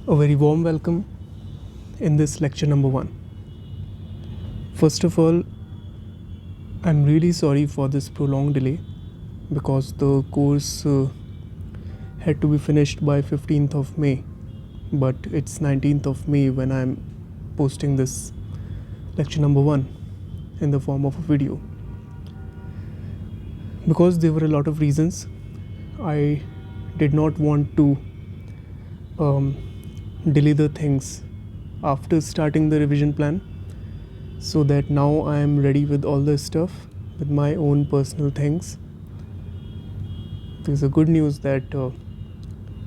A very warm welcome in this lecture number 1. First of all, I'm really sorry for this prolonged delay because the course had to be finished by 15th of May, but it's 19th of May when I'm posting this lecture number 1 in the form of a video. Because there were a lot of reasons, I did not want to delay the things after starting the revision plan, so that now I am ready with all this stuff, with my own personal things. There's a good news that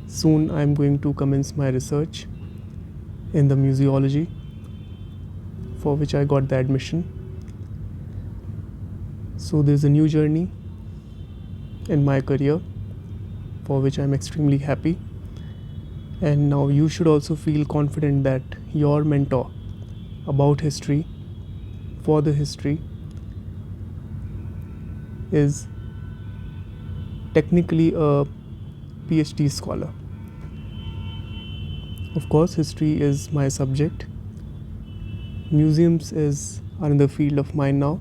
soon I am going to commence my research in the museology, for which I got the admission. So there's a new journey in my career, for which I'm extremely happy. And now you should also feel confident that your mentor about history, for the history, is technically a PhD scholar. Of course, history is my subject. Museums is another field of mine now.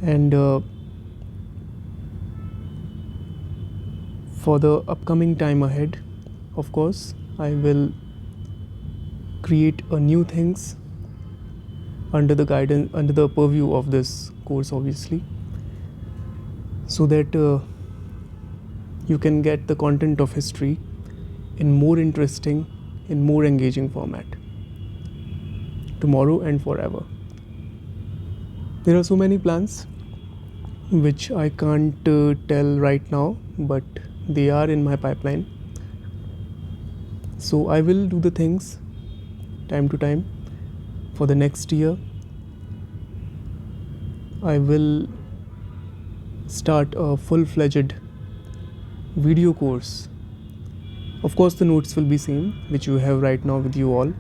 And for the upcoming time ahead, of course, I will create a new things under the guidance, under the purview of this course, obviously, so that you can get the content of history in more interesting, in more engaging format, tomorrow and forever. There are so many plans which I can't tell right now, but they are in my pipeline. So I will do the things time to time. For the next year, I will start a full-fledged video course. Of course, the notes will be same, which you have right now with you all,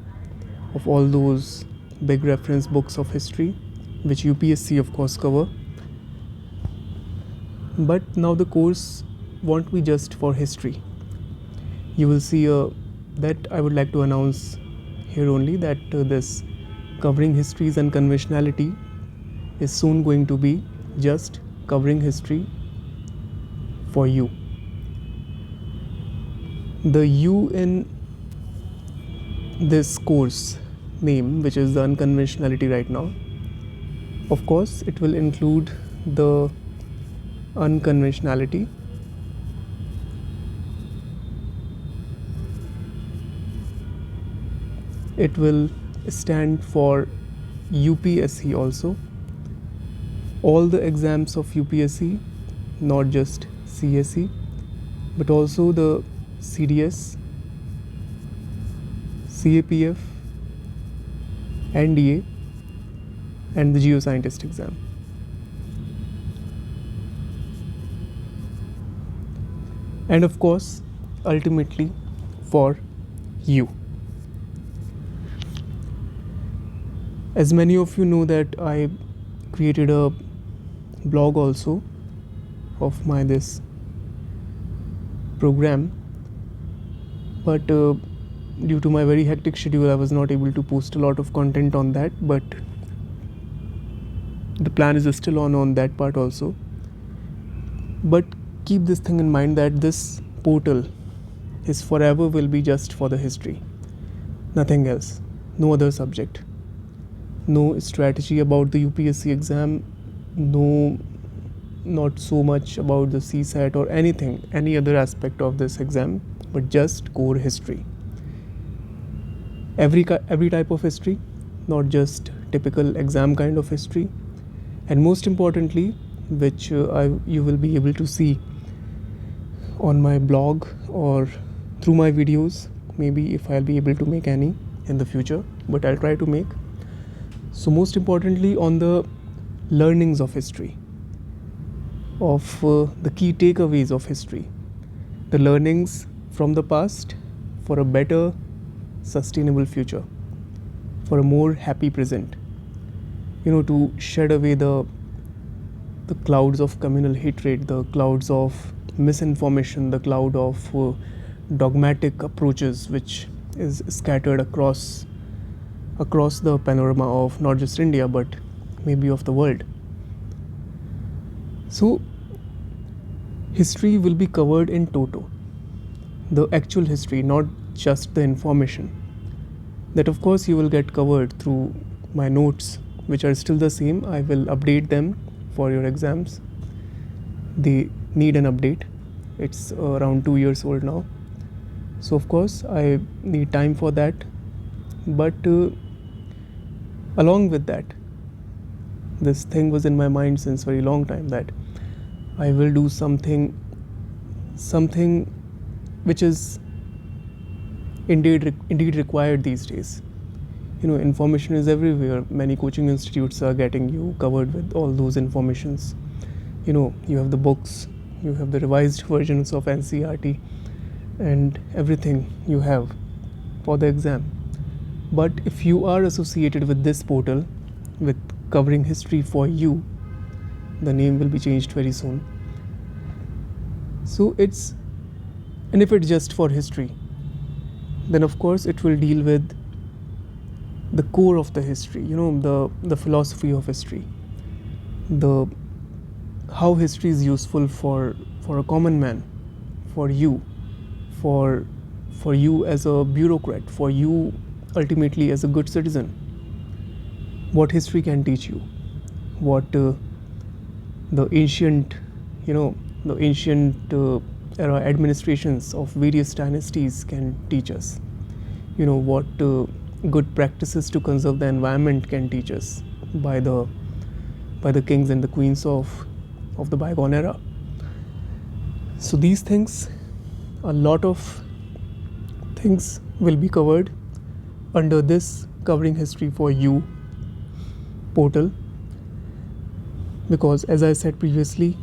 of all those big reference books of history, which UPSC of course cover. But now the course won't be just for history. You will see that I would like to announce here only that this covering histories and conventionality is soon going to be just covering history for you. The U in this course name, which is the unconventionality right now, of course it will include the unconventionality. It will stand for UPSC also. All the exams of UPSC, not just CSE, but also the CDS, CAPF, NDA, and the Geo-Scientist exam. And of course, ultimately for you. As many of you know that I created a blog also of my this program, but due to my very hectic schedule, I was not able to post a lot of content on that, but the plan is still on that part also. But keep this thing in mind that this portal is forever will be just for the history, nothing else, no other subject. No strategy about the UPSC exam, no, not so much about the CSAT or anything, any other aspect of this exam, but just core history. Every type of history, not just typical exam kind of history. And most importantly, which you will be able to see on my blog or through my videos, maybe if I'll be able to make any in the future, but I'll try to make. So most importantly, on the learnings of history, of the key takeaways of history, the learnings from the past for a better, sustainable future, for a more happy present. To shed away the clouds of communal hatred, the clouds of misinformation, the cloud of dogmatic approaches which is scattered across the panorama of not just India but maybe of the world. So history will be covered in toto, the actual history, not just the information. That of course you will get covered through my notes, which are still the same. I will update them for your exams. They need an update. It's around 2 years old now. So of course I need time for that. But along with that, this thing was in my mind since very long time that I will do something which is indeed required these days. Information is everywhere. Many coaching institutes are getting you covered with all those informations. You have the books, you have the revised versions of NCERT and everything you have for the exam. But if you are associated with this portal, with covering history for you, the name will be changed very soon. So and if it's just for history, then of course it will deal with the core of the history, the philosophy of history, how history is useful for a common man, for you as a bureaucrat, for you ultimately as a good citizen. What history can teach you, what the ancient era administrations of various dynasties can teach us. What good practices to conserve the environment can teach us by the kings and the queens of the bygone era. So these things, a lot of things will be covered under this covering history for you portal, because as I said previously,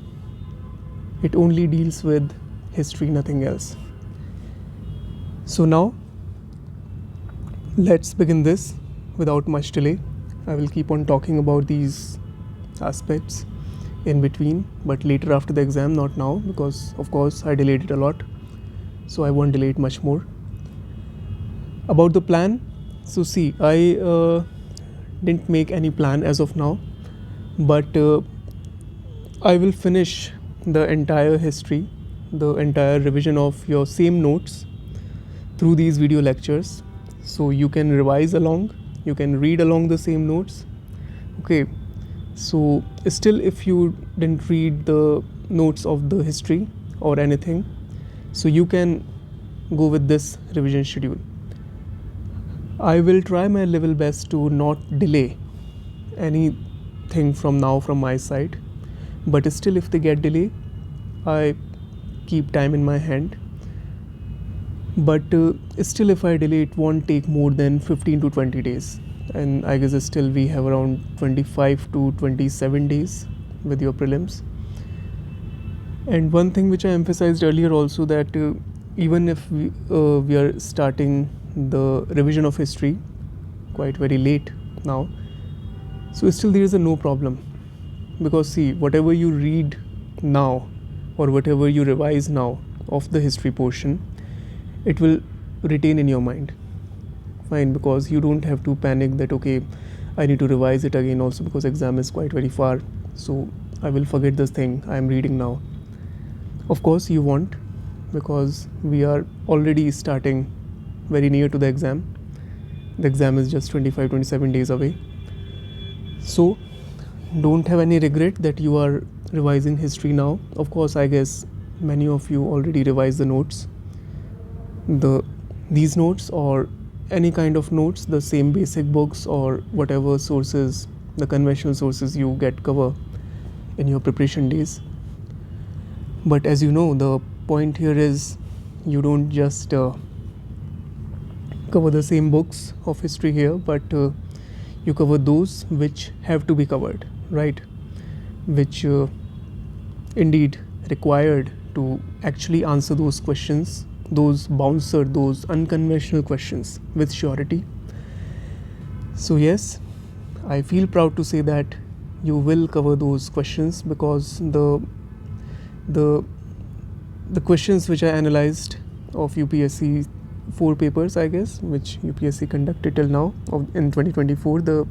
it only deals with history, nothing else. So now let's begin this without much delay. I will keep on talking about these aspects in between, but later after the exam, not now, because of course I delayed it a lot, so I won't delay it much more. About the plan, so see, I didn't make any plan as of now, but I will finish the entire history, the entire revision of your same notes through these video lectures, so you can revise along, you can read along the same notes. Okay, so still if you didn't read the notes of the history or anything, so you can go with this revision schedule. I will try my level best to not delay anything from now from my side, but still if they get delay, I keep time in my hand. But still if I delay, it won't take more than 15 to 20 days, and I guess still we have around 25 to 27 days with your prelims. And one thing which I emphasized earlier also, that even if we are starting the revision of history quite very late now, so still there is no problem, because see, whatever you read now or whatever you revise now of the history portion, it will retain in your mind. Fine, because you don't have to panic that okay, I need to revise it again also because exam is quite very far, so I will forget this thing I am reading now. Of course you won't, because we are already starting very near to the exam. The exam is just 25-27 days away. So don't have any regret that you are revising history now. Of course, I guess many of you already revised the notes. These notes or any kind of notes, the same basic books or whatever sources, the conventional sources you get cover in your preparation days. But as you know, the point here is you don't just cover the same books of history here, but you cover those which have to be covered, right? Which indeed required to actually answer those questions, those bouncer, those unconventional questions with surety. So yes, I feel proud to say that you will cover those questions, because the questions which I analyzed of UPSC 4 papers, I guess, which UPSC conducted till now in 2024, the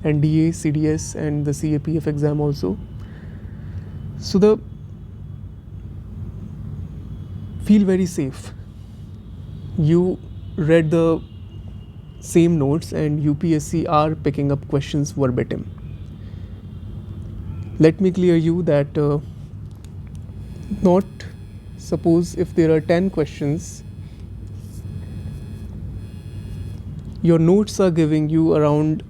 NDA, CDS and the CAPF exam also. So feel very safe. You read the same notes and UPSC are picking up questions verbatim. Let me clear you that not suppose if there are 10 questions, your notes are giving you around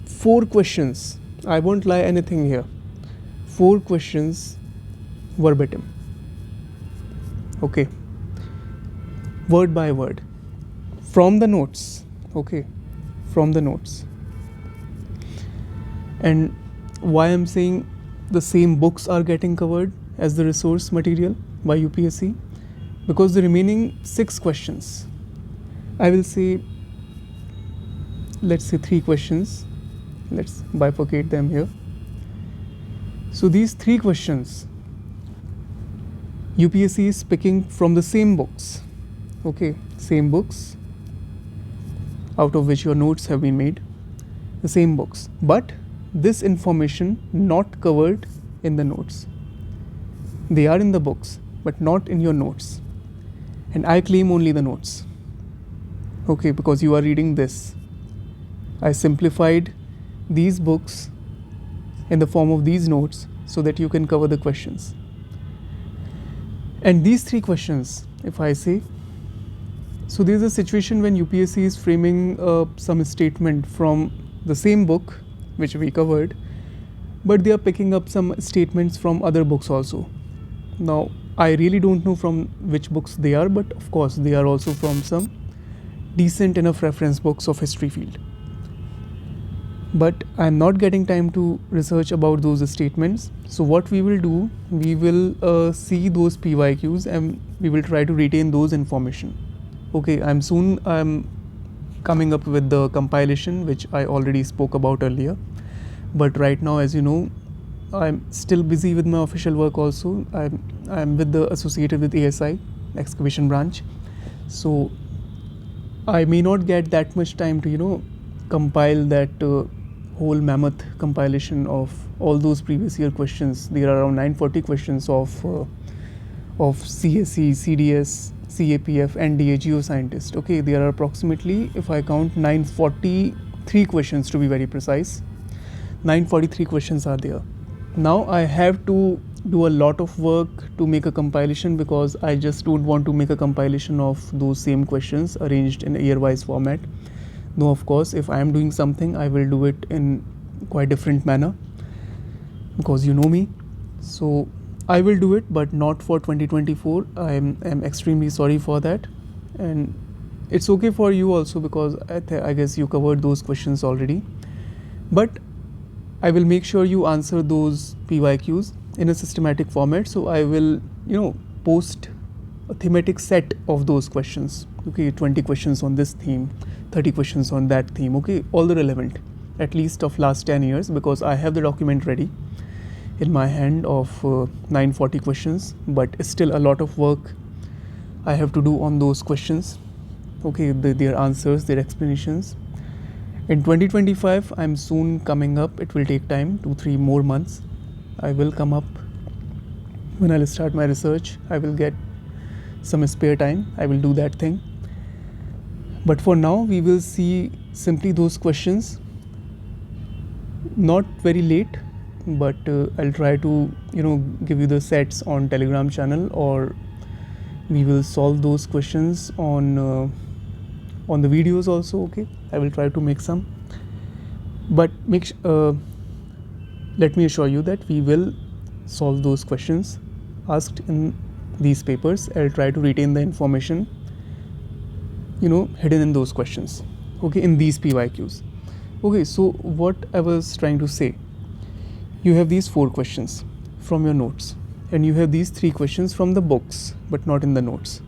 4 questions. I won't lie anything here. 4 questions verbatim. Okay. Word by word. From the notes. Okay. From the notes. And why I'm saying the same books are getting covered as the resource material by UPSC? Because the remaining 6 questions, I will say, let's say 3 questions. Let's bifurcate them here. So these 3 questions, UPSC is picking from the same books. Okay, same books out of which your notes have been made. The same books. But this information not covered in the notes. They are in the books, but not in your notes. And I claim only the notes. Okay, because you are reading this. I simplified these books in the form of these notes so that you can cover the questions. And these 3 questions, if I say, so there is a situation when UPSC is framing some statement from the same book which we covered, but they are picking up some statements from other books also. Now, I really don't know from which books they are, but of course they are also from some decent enough reference books of history field. But I'm not getting time to research about those statements. So what we will do, we will see those PYQs and we will try to retain those information. Okay, I'm coming up with the compilation which I already spoke about earlier. But right now, as you know, I'm still busy with my official work also. I'm associated with ASI, excavation branch. So I may not get that much time to, compile that whole mammoth compilation of all those previous year questions. There are around 940 questions of CSE, CDS, CAPF, NDA, Geo-Scientist. Okay, there are approximately, if I count, 943 questions to be very precise. 943 questions are there. Now I have to do a lot of work to make a compilation because I just don't want to make a compilation of those same questions arranged in a year-wise format. No, of course, if I am doing something, I will do it in quite different manner because you know me. So I will do it, but not for 2024. I am extremely sorry for that. And it's okay for you also because I guess you covered those questions already. But I will make sure you answer those PYQs in a systematic format. So I will, post a thematic set of those questions. Okay, 20 questions on this theme, 30 questions on that theme. Okay, all the relevant, at least of last 10 years, because I have the document ready in my hand of 940 questions, but still a lot of work I have to do on those questions. Okay, their answers, their explanations. In 2025, I'm soon coming up. It will take time, 2-3 more months. I will come up when I'll start my research. I will get some spare time. I will do that thing. But for now, we will see simply those questions. Not very late, but I'll try to, give you the sets on Telegram channel, or we will solve those questions on the videos also. Okay, I will try to make some. But let me assure you that we will solve those questions asked in these papers. I'll try to retain the information hidden in those questions, okay, in these PYQs. Okay, so what I was trying to say, you have these 4 questions from your notes and you have these 3 questions from the books but not in the notes.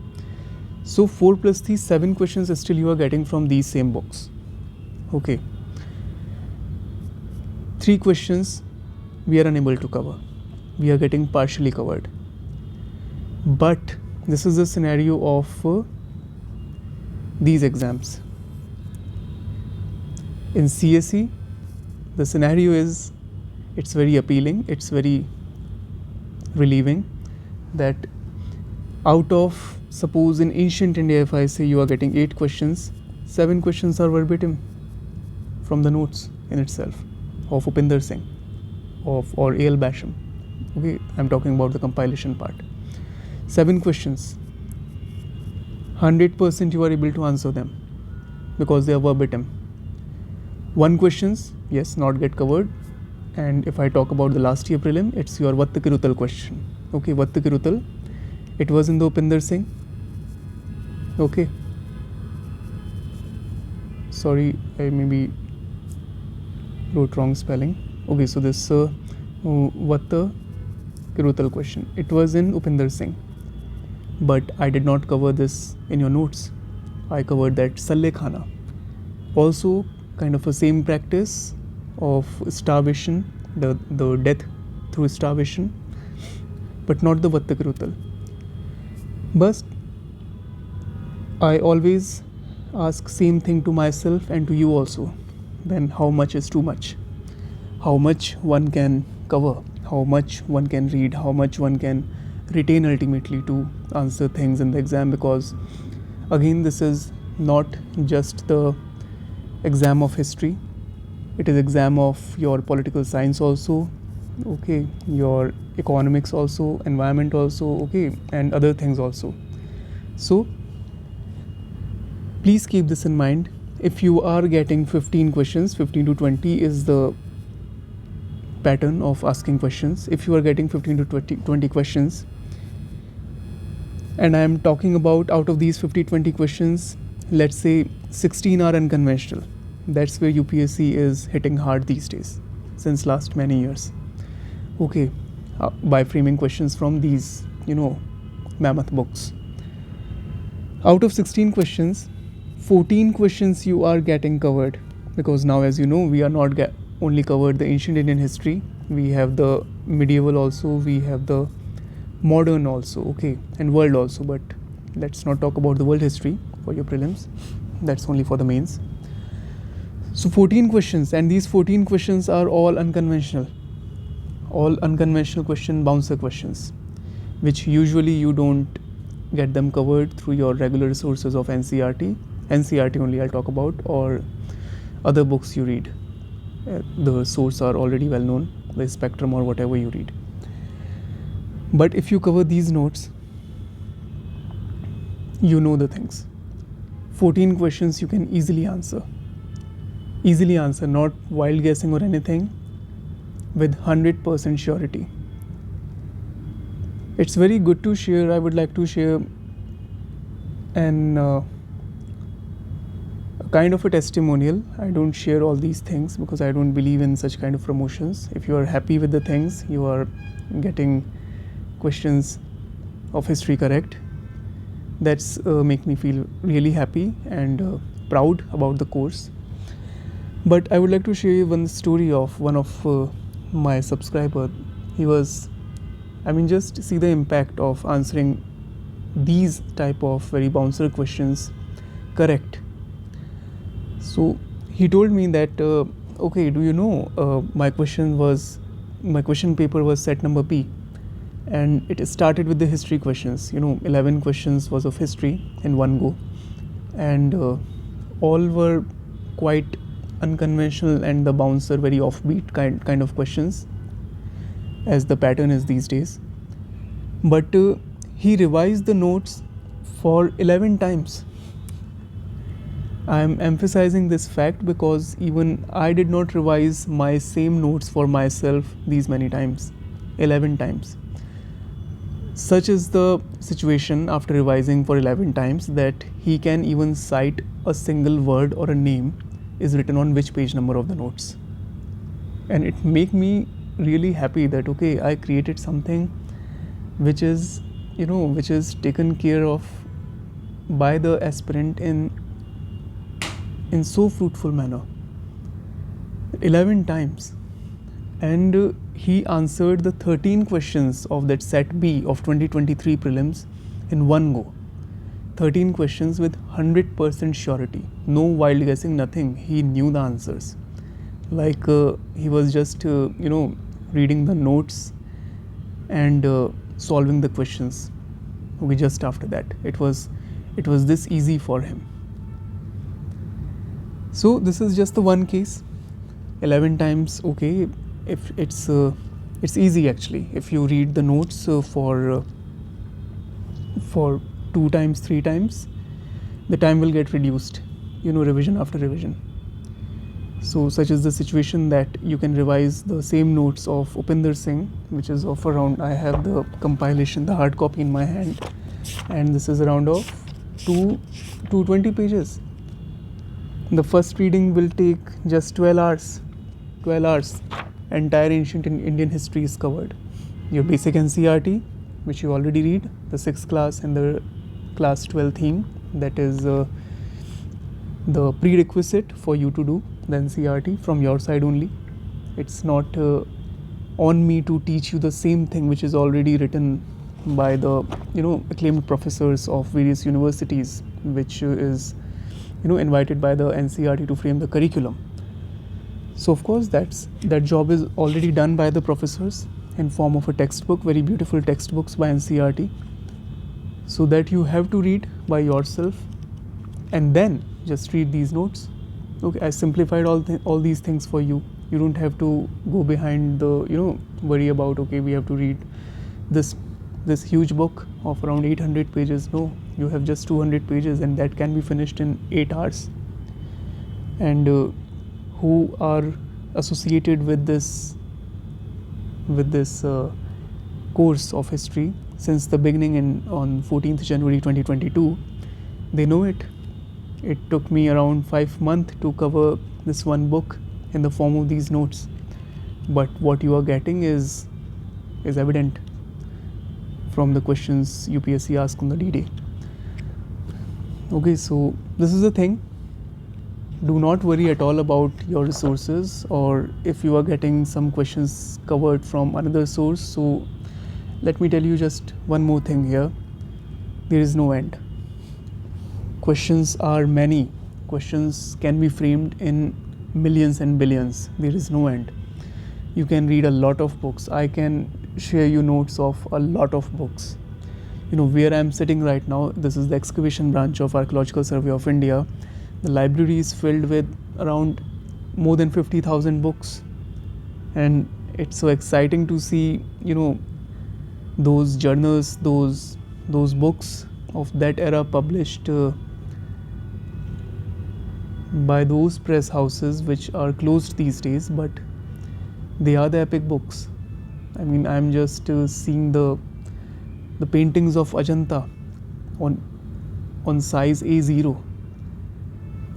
So 4 plus 3, 7 questions still you are getting from these same books. Okay, 3 questions we are unable to cover, we are getting partially covered. But This is the scenario of these exams. In CSE, the scenario is, it's very appealing, it's very relieving that out of, suppose in ancient India, if I say you are getting 8 questions, 7 questions are verbatim from the notes in itself of Upinder Singh or A.L. Basham. Okay, I'm talking about the compilation part. 7 questions, 100% you are able to answer them because they are verbatim. 1 questions, yes, not get covered. And if I talk about the last year prelim, it's your Vatta Kirutal question. Okay, Vatta Kirutal, it was in the Upinder Singh. Okay, sorry, I maybe wrote wrong spelling. Okay, so this Vatta Kirutal question, it was in Upinder Singh, but I did not cover this in your notes. I covered that Salle Khana. Also kind of a same practice of starvation, the death through starvation, but not the Vatta Kirutal. But I always ask same thing to myself and to you also. Then how much is too much? How much one can cover? How much one can read? How much one can retain ultimately to answer things in the exam? Because again, this is not just the exam of history, it is exam of your political science also, okay, your economics also, environment also, okay, and other things also. So please keep this in mind. If you are getting 15 questions, 15 to 20 is the pattern of asking questions. If you are getting 15 to 20 questions, and I am talking about out of these 20 questions, let's say 16 are unconventional. That's where UPSC is hitting hard these days since last many years. Okay, by framing questions from these, mammoth books. Out of 16 questions, 14 questions you are getting covered, because now, as you know, we are not only covered the ancient Indian history, we have the medieval also, we have the modern also, okay, and world also. But let's not talk about the world history for your prelims, that's only for the mains. So 14 questions, and these 14 questions are all unconventional question, bouncer questions, which usually you don't get them covered through your regular sources of NCERT only I'll talk about, or other books you read. The source are already well known, the spectrum or whatever you read. But if you cover these notes, you know the things. 14 questions you can easily answer, not wild guessing or anything, with 100% surety. It's very good to share. I would like to share an kind of a testimonial. I don't share all these things because I don't believe in such kind of promotions. If you are happy with the things, you are getting questions of history correct, that's make me feel really happy and proud about the course. But I would like to share you one story of one of my subscriber. He was, just see the impact of answering these type of very bouncer questions correct. So he told me that, okay, do you know, my question paper was set number P, and it started with the history questions. 11 questions was of history in one go, and all were quite unconventional, and the bouncer very offbeat kind of questions, as the pattern is these days. But he revised the notes for 11 times. I am emphasizing this fact because even I did not revise my same notes for myself these many times, 11 times. Such is the situation after revising for 11 times that he can even cite a single word or a name is written on which page number of the notes. And it make me really happy that, okay, I created something which is, which is taken care of by the aspirant in so fruitful manner. 11 times. And he answered the 13 questions of that set B of 2023 prelims in one go. 13 questions with 100% surety. No wild guessing, nothing. He knew the answers. Like he was just, reading the notes and solving the questions. Okay, just after that. It was this easy for him. So this is just the one case. 11 times, okay, if it's easy actually. If you read the notes for 2 times, 3 times, the time will get reduced, revision after revision. So such is the situation that you can revise the same notes of Upinder Singh, which is of around, I have the compilation, the hard copy in my hand, and this is around of 220 pages. The first reading will take just 12 hours. 12 hours. Entire ancient Indian history is covered. Your basic NCERT, which you already read, the 6th class and the class 12 theme, that is the prerequisite for you to do the NCERT from your side only. It's not on me to teach you the same thing which is already written by the acclaimed professors of various universities, which is invited by the NCERT to frame the curriculum. So of course that job is already done by the professors in form of a textbook, very beautiful textbooks by NCERT, so that you have to read by yourself and then just read these notes. Okay, I simplified all these things for you. You don't have to go behind the worry about, okay, we have to read this huge book of around 800 pages. No, you have just 200 pages and that can be finished in 8 hours. And who are associated with this course of history since the beginning on 14th January 2022, they know it. It took me around 5 months to cover this one book in the form of these notes, but what you are getting is evident from the questions UPSC asked on the D-Day. Okay, so this is the thing. Do not worry at all about your resources, or if you are getting some questions covered from another source. So let me tell you just one more thing here. There is no end. Questions are many. Questions can be framed in millions and billions. There is no end. You can read a lot of books. I can share you notes of a lot of books. Where I am sitting right now, this is the excavation branch of Archaeological Survey of India. The library is filled with around more than 50,000 books, and it's so exciting to see those journals, those books of that era published by those press houses which are closed these days, but they are the epic books. I mean, I'm just seeing the paintings of Ajanta on size A0.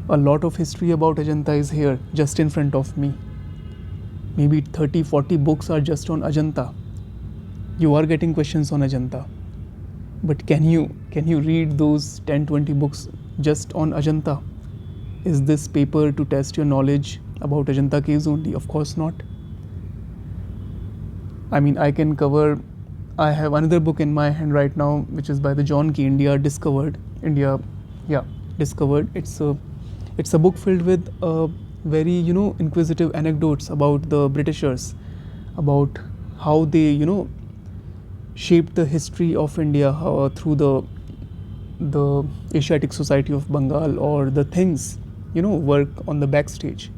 A lot of history about Ajanta is here, just in front of me. Maybe 30-40 books are just on Ajanta. You are getting questions on Ajanta, but can you read those 10-20 books just on Ajanta? Is this paper to test your knowledge about Ajanta caves only? Of course not. I mean, I have another book in my hand right now, which is by the John Key, Discovered. It's a book filled with very inquisitive anecdotes about the Britishers, about how they shaped the history of India through the Asiatic Society of Bengal, or the things work on the backstage.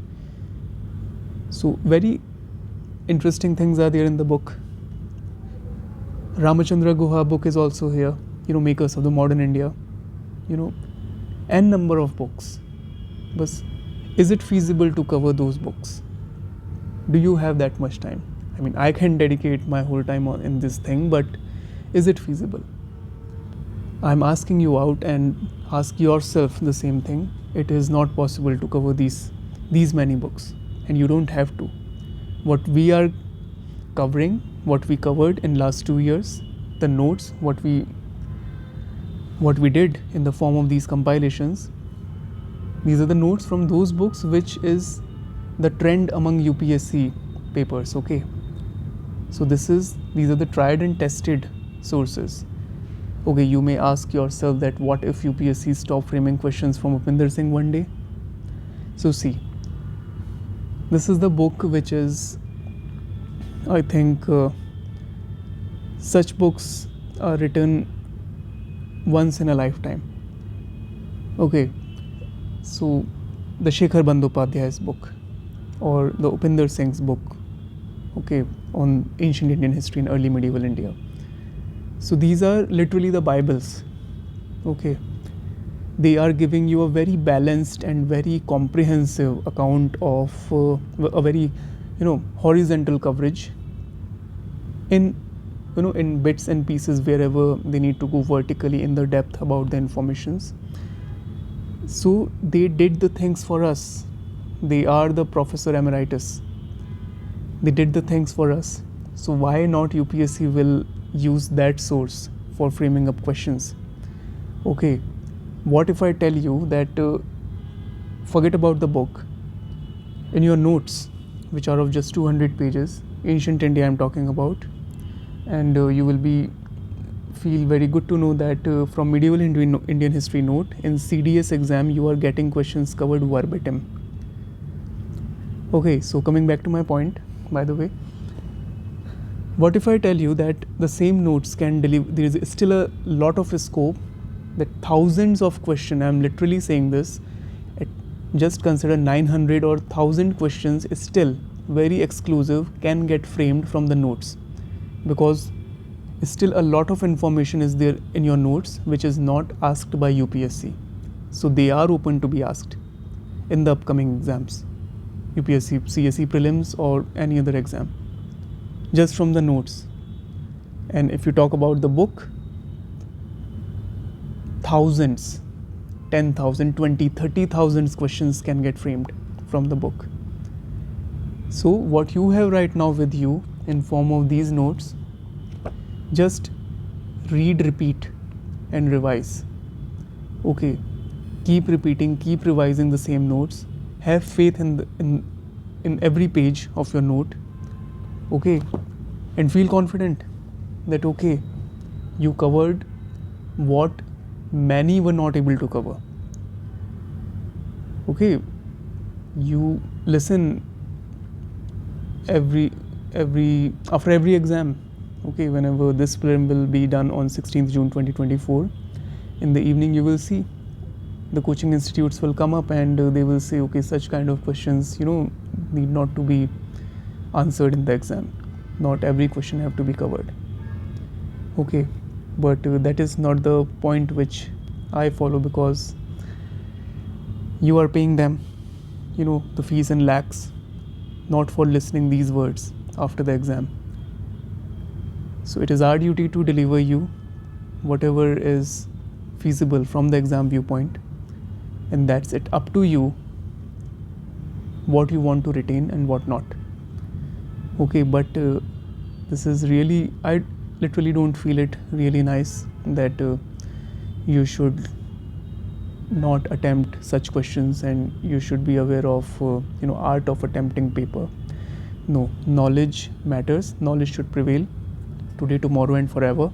So very interesting things are there in the book. Ramachandra Guha book is also here, Makers of the Modern India, n number of books. But is it feasible to cover those books? Do you have that much time? I mean, I can dedicate my whole time in this thing, but is it feasible? I'm asking you out, and ask yourself the same thing. It is not possible to cover these many books, and you don't have to. What we are covering, what we covered in last 2 years, the notes, what we did in the form of these compilations, these are the notes from those books which is the trend among UPSC papers. Okay, so these are the tried and tested sources. Okay, you may ask yourself that what if UPSC stop framing questions from Upinder Singh one day? So see, this is the book which is, I think, such books are written once in a lifetime. Okay, so the Shekhar Bandyopadhyay's book or the Upinder Singh's book, okay, on ancient Indian history in early medieval India. So these are literally the Bibles, okay. They are giving you a very balanced and very comprehensive account of a very, horizontal coverage in, in bits and pieces wherever they need to go vertically in the depth about the informations. So they did the things for us. They are the Professor Emeritus. They did the things for us. So why not UPSC will use that source for framing up questions? Okay, what if I tell you that forget about the book, in your notes, which are of just 200 pages, ancient India I'm talking about, and you will feel very good to know that from medieval Indian history note, in CDS exam you are getting questions covered verbatim. Okay, so coming back to my point, by the way, what if I tell you that the same notes can deliver, there is still a lot of scope that thousands of questions, I'm literally saying this, just consider 900 or 1000 questions is still very exclusive, can get framed from the notes, because still a lot of information is there in your notes which is not asked by UPSC. So they are open to be asked in the upcoming exams, UPSC, CSE prelims or any other exam, just from the notes. And if you talk about the book, thousands, 10,000, 20, 30,000 questions can get framed from the book. So what you have right now with you in form of these notes, just read, repeat and revise. Okay, keep repeating, keep revising the same notes. Have faith in every page of your note. Okay, and feel confident that okay, you covered what many were not able to cover. Okay, you listen after every exam. Okay, whenever this prelim will be done on 16th June 2024, in the evening you will see the coaching institutes will come up and they will say, okay, such kind of questions, need not to be answered in the exam. Not every question have to be covered. Okay, but that is not the point which I follow, because you are paying them, the fees in lakhs, not for listening these words after the exam. So it is our duty to deliver you whatever is feasible from the exam viewpoint, and that's it, up to you what you want to retain and what not. Okay, but this is really, I literally don't feel it really nice that you should not attempt such questions and you should be aware of art of attempting paper. No, knowledge matters, knowledge should prevail today, tomorrow and forever.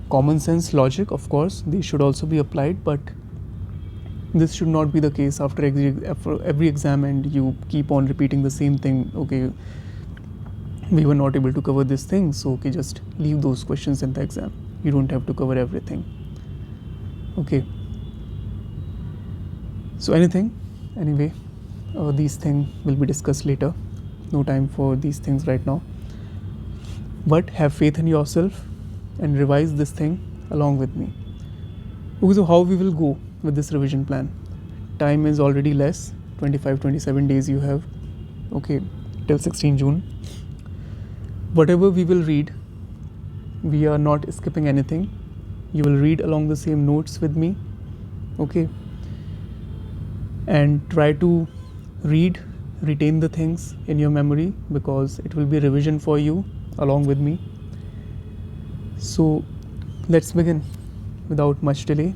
Common sense, logic, of course, they should also be applied, but this should not be the case after every exam and you keep on repeating the same thing. Okay, we were not able to cover this thing, so okay, just leave those questions in the exam. You don't have to cover everything. Okay, so anyway, these things will be discussed later. No time for these things right now, but have faith in yourself and revise this thing along with me. Okay, so how we will go with this revision plan? Time is already less, 25-27 days you have, okay, till 16 June. Whatever we will read, we are not skipping anything. You will read along the same notes with me, okay, and try to retain the things in your memory, because it will be revision for you along with me. So let's begin without much delay.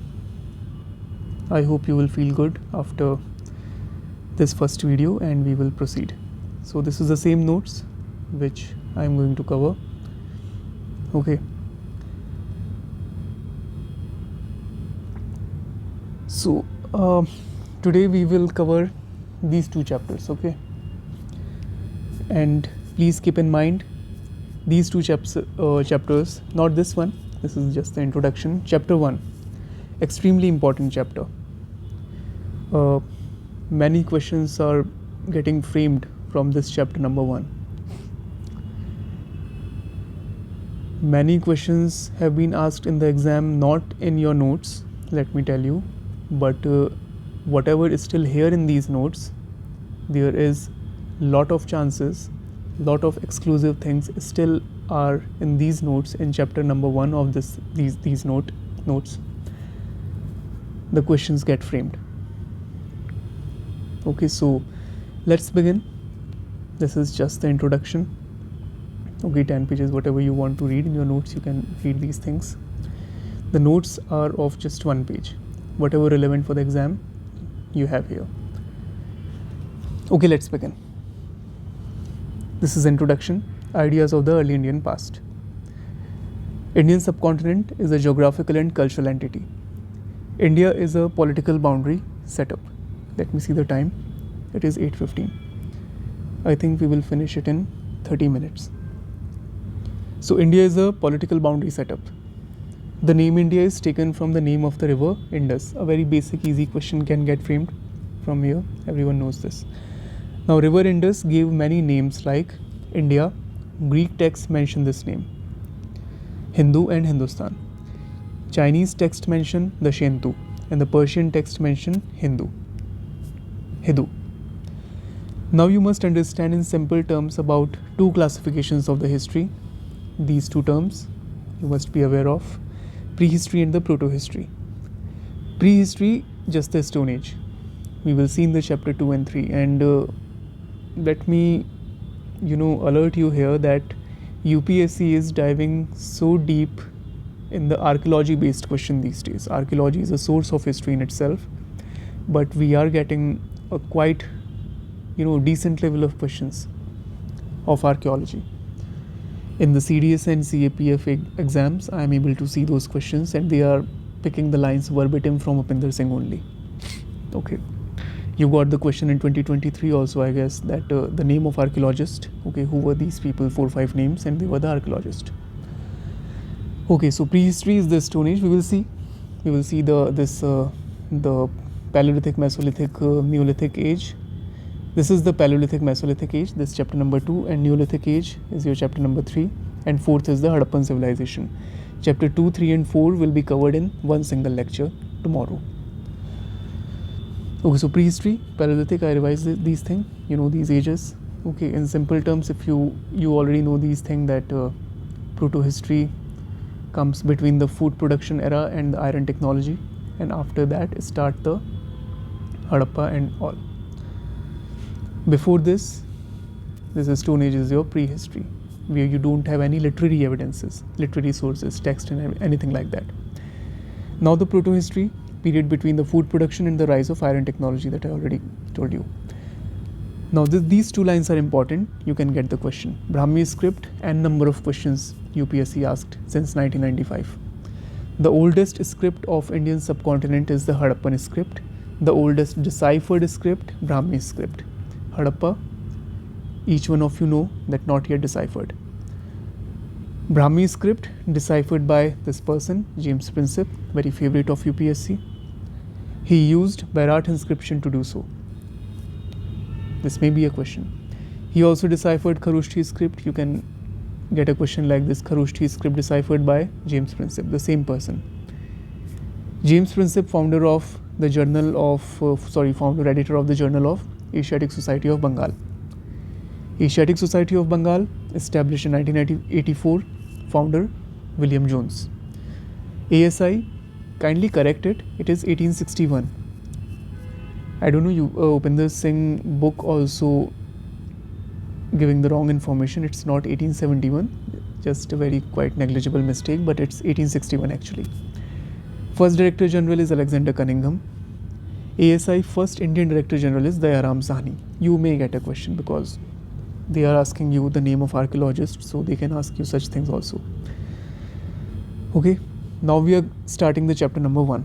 I hope you will feel good after this first video and we will proceed. So this is the same notes which I am going to cover. Okay. So today we will cover these two chapters, okay? And please keep in mind these two chapters, not this one. This is just the introduction. Chapter 1, extremely important chapter. Many questions are getting framed from this chapter number 1. Many questions have been asked in the exam, not in your notes, let me tell you, but whatever is still here in these notes, there is lot of chances, lot of exclusive things still are in these notes in chapter number 1 of these notes. The questions get framed. Okay, so let's begin. This is just the introduction. Okay, 10 pages, whatever you want to read in your notes, you can read these things. The notes are of just 1 page. Whatever relevant for the exam, you have here. Okay, let's begin. This is introduction, ideas of the early Indian past. Indian subcontinent is a geographical and cultural entity. India is a political boundary setup. Let me see the time. It is 8:15. I think we will finish it in 30 minutes. So India is a political boundary setup. The name India is taken from the name of the river Indus. A very basic, easy question can get framed from here. Everyone knows this. Now, river Indus gave many names like India. Greek texts mention this name. Hindu and Hindustan. Chinese text mention the Shentu, and the Persian text mention Hidu. Now you must understand in simple terms about two classifications of the history. These two terms you must be aware of: prehistory and the proto-history. Prehistory, just the Stone Age. We will see in the chapter 2 and 3. And let me, alert you here that UPSC is diving so deep in the archaeology-based question these days. Archaeology is a source of history in itself, but we are getting a quite, decent level of questions of archaeology. In the CDS and CAPF exams, I am able to see those questions, and they are picking the lines verbatim from Upinder Singh only. Okay. You got the question in 2023 also, I guess, that the name of archaeologist. Okay, who were these people? 4-5 names, and they were the archaeologist. Okay, so prehistory is the Stone Age. We will see the Paleolithic, Mesolithic, Neolithic age. This is the Paleolithic, Mesolithic age. This chapter number 2, and Neolithic age is your chapter number 3, and 4th is the Harappan civilization. Chapter 2, 3, and 4 will be covered in one single lecture tomorrow. Okay, so prehistory, Paleolithic, I revised these things, these ages. Okay, in simple terms, if you already know these things, that proto-history comes between the food production era and the iron technology, and after that start the Harappa and all. Before this is Stone Age, is your prehistory, where you don't have any literary evidences, literary sources, text and anything like that. Now the proto-history, period between the food production and the rise of iron technology that I already told you. Now these two lines are important. You can get the question. Brahmi script and number of questions UPSC asked since 1995. The oldest script of Indian subcontinent is the Harappan script. The oldest deciphered script, Brahmi script. Harappa, each one of you know that not yet deciphered. Brahmi script deciphered by this person, James Princip, very favorite of UPSC. He used Bharat inscription to do so. This may be a question. He also deciphered Kharoshthi script. You can get a question like this: Kharoshthi script deciphered by James Princip, the same person. James Princip, founder, editor of the Journal of Asiatic Society of Bengal. Asiatic Society of Bengal, established in 1984, founder William Jones. ASI, kindly correct it, it is 1861. I don't know, Upinder Singh book also giving the wrong information. It's not 1871, just a very quite negligible mistake, but it's 1861 actually. First Director General is Alexander Cunningham. ASI first Indian Director General is Dayaram Sahni. You may get a question because they are asking you the name of archaeologist, so they can ask you such things also. Okay, now we are starting the chapter number 1.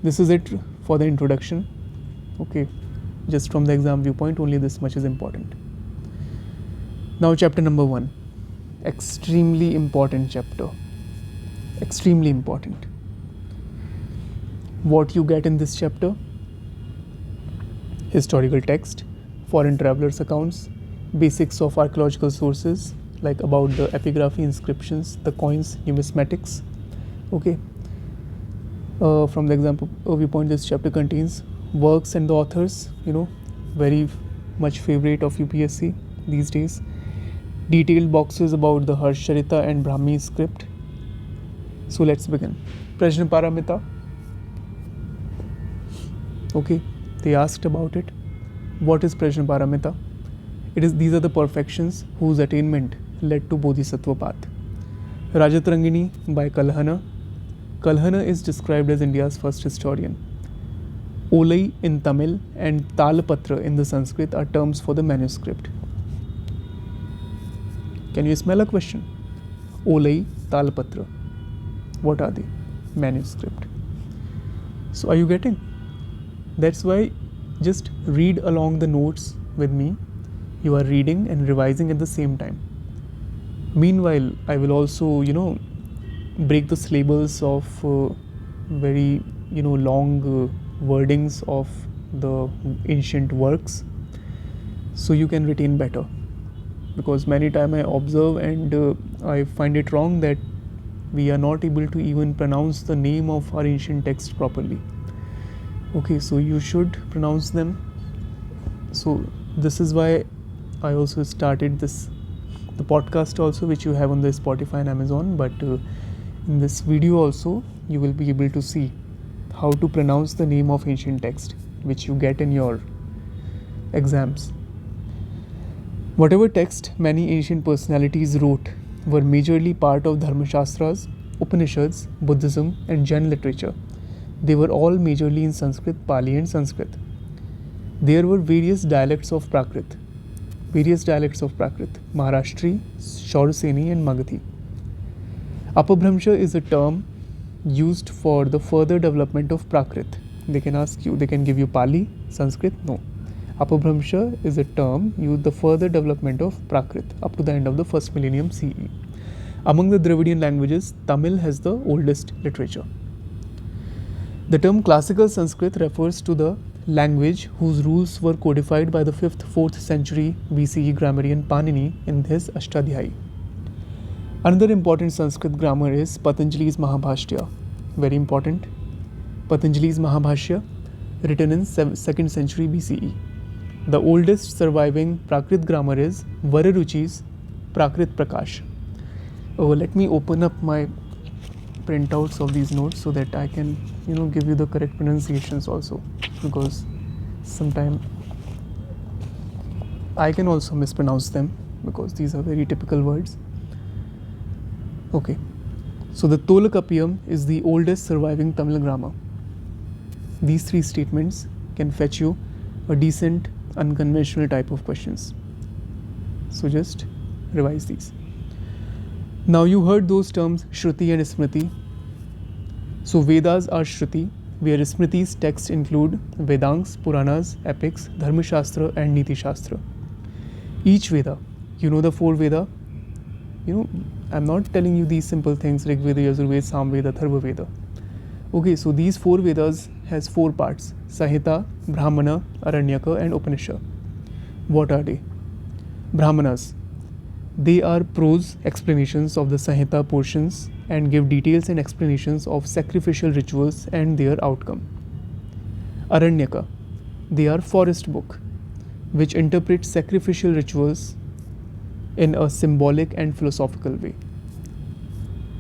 This is it for the introduction. Okay, just from the exam viewpoint, only this much is important. Now chapter number 1, extremely important chapter, extremely important. What you get in this chapter: historical text, foreign travelers' accounts, basics of archaeological sources, like about the epigraphy, inscriptions, the coins, numismatics. Okay. From the example viewpoint, this chapter contains works and the authors, very much favorite of UPSC these days. Detailed boxes about the Harsharita and Brahmi script. So let's begin. Prajna Paramita. Okay, they asked about it. What is Prajna Paramita? These are the perfections whose attainment led to Bodhisattva path. Rajatarangini by Kalhana. Kalhana is described as India's first historian. Olai in Tamil and Talpatra in the Sanskrit are terms for the manuscript. Can you smell a question? Olai, Talpatra. What are they? Manuscript. So are you getting? That's why just read along the notes with me. You are reading and revising at the same time. Meanwhile, I will also, break the syllables of very, long wordings of the ancient works, so you can retain better. Because many times I observe and I find it wrong that we are not able to even pronounce the name of our ancient text properly. Okay, so you should pronounce them. So this is why I also started the podcast also, which you have on the Spotify and Amazon, but in this video also you will be able to see how to pronounce the name of ancient text, which you get in your exams. Whatever text many ancient personalities wrote were majorly part of Dharmashastras, Upanishads, Buddhism and Jain literature. They were all majorly in Sanskrit, Pali and Sanskrit. There were various dialects of Prakrit, Maharashtri, Shauraseni and Magathi. Apabhramsha is a term used for the further development of Prakrit. They can give you Pali, Sanskrit, no. Apabhramsha is a term used the further development of Prakrit up to the end of the first millennium CE. Among the Dravidian languages, Tamil has the oldest literature. The term classical Sanskrit refers to the language whose rules were codified by the 5th-4th century BCE grammarian Panini in his Ashtadhyayi. Another important Sanskrit grammar is Patanjali's Mahabhashya. Very important. Patanjali's Mahabhashya, written in 2nd century BCE. The oldest surviving Prakrit grammar is Vararuchi's Prakrit Prakash. Let me open up my printouts of these notes so that I can, give you the correct pronunciations also, because sometimes I can also mispronounce them because these are very typical words. Okay, so the Tolakapiyam is the oldest surviving Tamil grammar. These 3 statements can fetch you a decent, unconventional type of questions. So just revise these. Now you heard those terms Shruti and Smriti. So Vedas are Shruti, where Smriti's texts include Vedangs, Puranas, epics, Dharmashastra and Niti Shastra. Each Veda, the 4 Veda, I'm not telling you these simple things, Rig Veda, Yajur Veda, Sam Veda, Tharva Veda. Okay, so these 4 Vedas has 4 parts: Samhita, Brahmana, Aranyaka and Upanishad. What are they? Brahmanas. They are prose explanations of the Samhita portions and give details and explanations of sacrificial rituals and their outcome. Aranyaka. They are forest book, which interpret sacrificial rituals in a symbolic and philosophical way.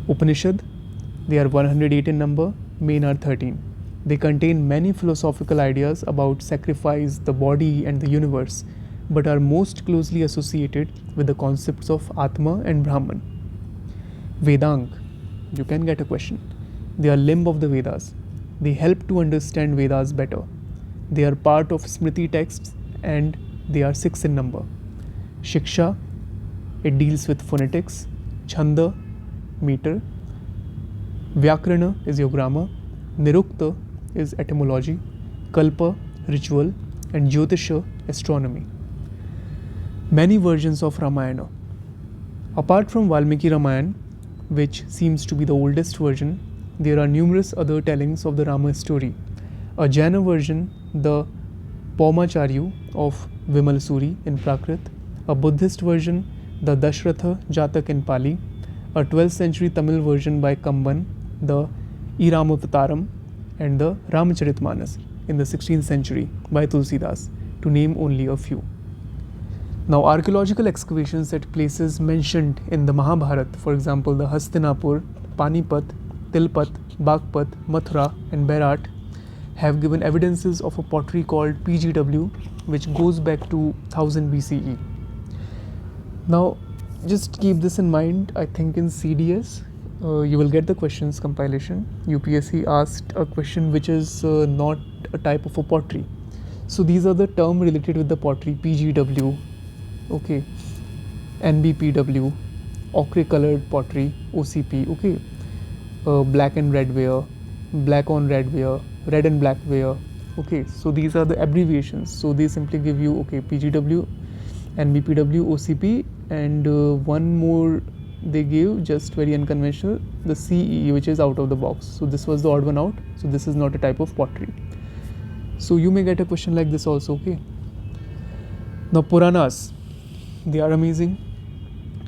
Upanishad. They are 108 in number, main are 13. They contain many philosophical ideas about sacrifice, the body and the universe, but are most closely associated with the concepts of Atma and Brahman. Vedang. You can get a question. They are limb of the Vedas. They help to understand Vedas better. They are part of Smriti texts and they are 6 in number. Shiksha. It deals with phonetics. Chanda, meter. Vyakarana is your grammar. Nirukta is etymology, kalpa, ritual, and jyotisha, astronomy. Many versions of Ramayana. Apart from Valmiki Ramayana, which seems to be the oldest version, there are numerous other tellings of the Rama story. A Jaina version, the Paumacharyu of Vimal Suri in Prakrit, a Buddhist version, the Dashratha Jatak in Pali, a 12th century Tamil version by Kamban, the Iramavataram, and the Ramacharitmanas in the 16th century by Tulsidas, to name only a few. Now, archaeological excavations at places mentioned in the Mahabharata, for example, the Hastinapur, Panipat, Tilpat, Bagpat, Mathura, and Berat, have given evidences of a pottery called PGW, which goes back to 1000 BCE. Now, just keep this in mind. I think in CDS, you will get the questions compilation. UPSC asked a question which is not a type of a pottery. So these are the terms related with the pottery: PGW, okay, NBPW, ochre colored pottery, OCP, okay, black and red ware, black on red ware, red and black ware, okay. So these are the abbreviations. So they simply give you, okay, PGW, NBPW, OCP, and one more they gave, just very unconventional, the CE, which is out of the box. So this was the odd one out. So this is not a type of pottery. So you may get a question like this also, okay. Now Puranas, they are amazing.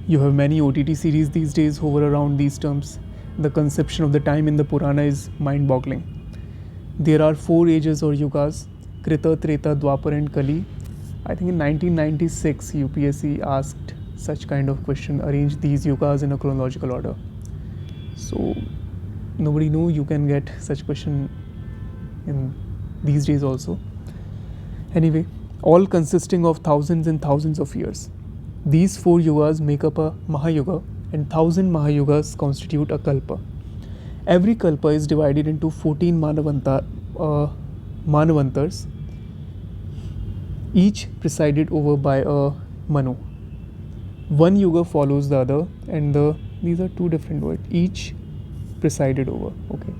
You have many OTT series these days hover around these terms. The conception of the time in the Purana is mind-boggling. There are 4 ages or yugas: Krita, Treta, Dwapar, and Kali. I think in 1996 UPSC asked such kind of question: arrange these yugas in a chronological order. So nobody knew you can get such question in these days also. Anyway, all consisting of thousands and thousands of years. These 4 yugas make up a Mahayuga, and 1000 Mahayugas constitute a Kalpa. Every Kalpa is divided into 14 Manavantars, each presided over by a Manu. One Yuga follows the other, and these are 2 different words, each presided over, okay.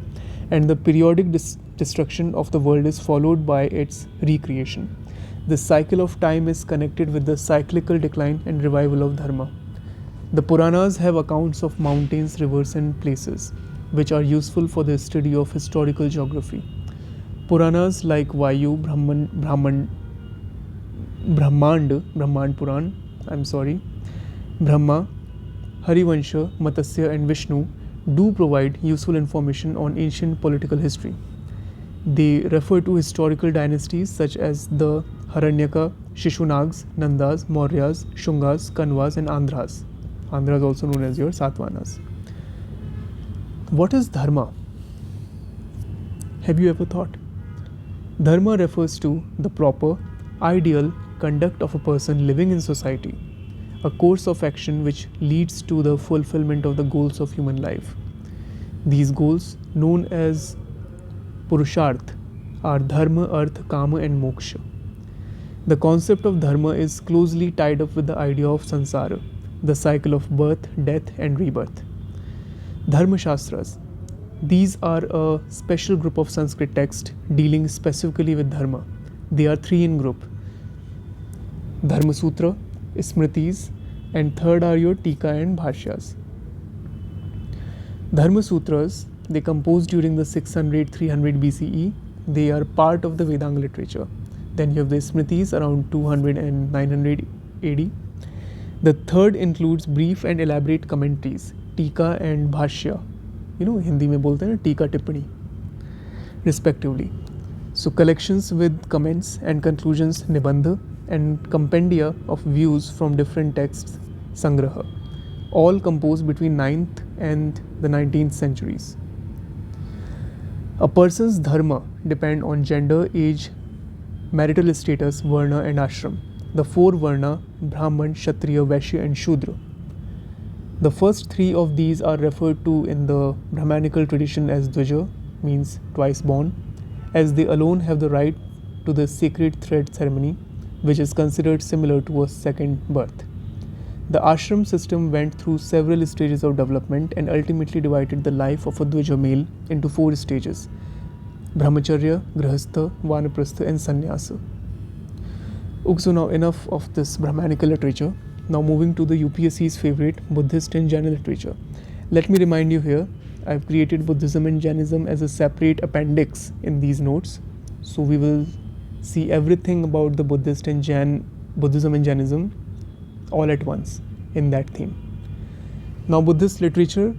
And the periodic destruction of the world is followed by its recreation. The cycle of time is connected with the cyclical decline and revival of Dharma. The Puranas have accounts of mountains, rivers, and places, which are useful for the study of historical geography. Puranas like Vayu, Brahmand Puran, Brahma, Harivansha, Matsya, and Vishnu do provide useful information on ancient political history. They refer to historical dynasties such as the Haranyaka, Shishunags, Nandas, Mauryas, Shungas, Kanvas, and Andhras. Andhras also known as your Satvanas. What is Dharma? Have you ever thought? Dharma refers to the proper, ideal conduct of a person living in society, a course of action which leads to the fulfillment of the goals of human life. These goals, known as Purusharth, are Dharma, Artha, Kama, and Moksha. The concept of Dharma is closely tied up with the idea of Sansara, the cycle of birth, death, and rebirth. Dharma Shastras. These are a special group of Sanskrit texts dealing specifically with Dharma. They are 3 in group: Dharma Sutra, Smritis, and third are your Tika and Bhashyas. Dharma Sutras, they composed during the 600-300 BCE. They are part of the Vedanga literature. Then you have the Smritis around 200 and 900 AD. The third includes brief and elaborate commentaries, Tika and Bhashya. You know, Hindi mein bolte hain na, Tika Tippani, respectively. So collections with comments and conclusions, Nibandha, and compendia of views from different texts, Sangraha, all composed between 9th and the 19th centuries. A person's dharma depend on gender, age, marital status, varna, and ashram. The 4 varna: Brahman, Kshatriya, Vaishya, and Shudra. The first 3 of these are referred to in the Brahmanical tradition as Dvaja, means twice born, as they alone have the right to the sacred thread ceremony, which is considered similar to a second birth. The ashram system went through several stages of development and ultimately divided the life of a Dvaja male into 4 stages: Brahmacharya, Grihastha, Vanaprastha and Sannyasa. Okay, so now enough of this Brahmanical literature. Now moving to the UPSC's favorite, Buddhist and Jain literature. Let me remind you here, I've created Buddhism and Jainism as a separate appendix in these notes. So we will see everything about the Buddhist and Buddhism and Jainism all at once in that theme. Now Buddhist literature,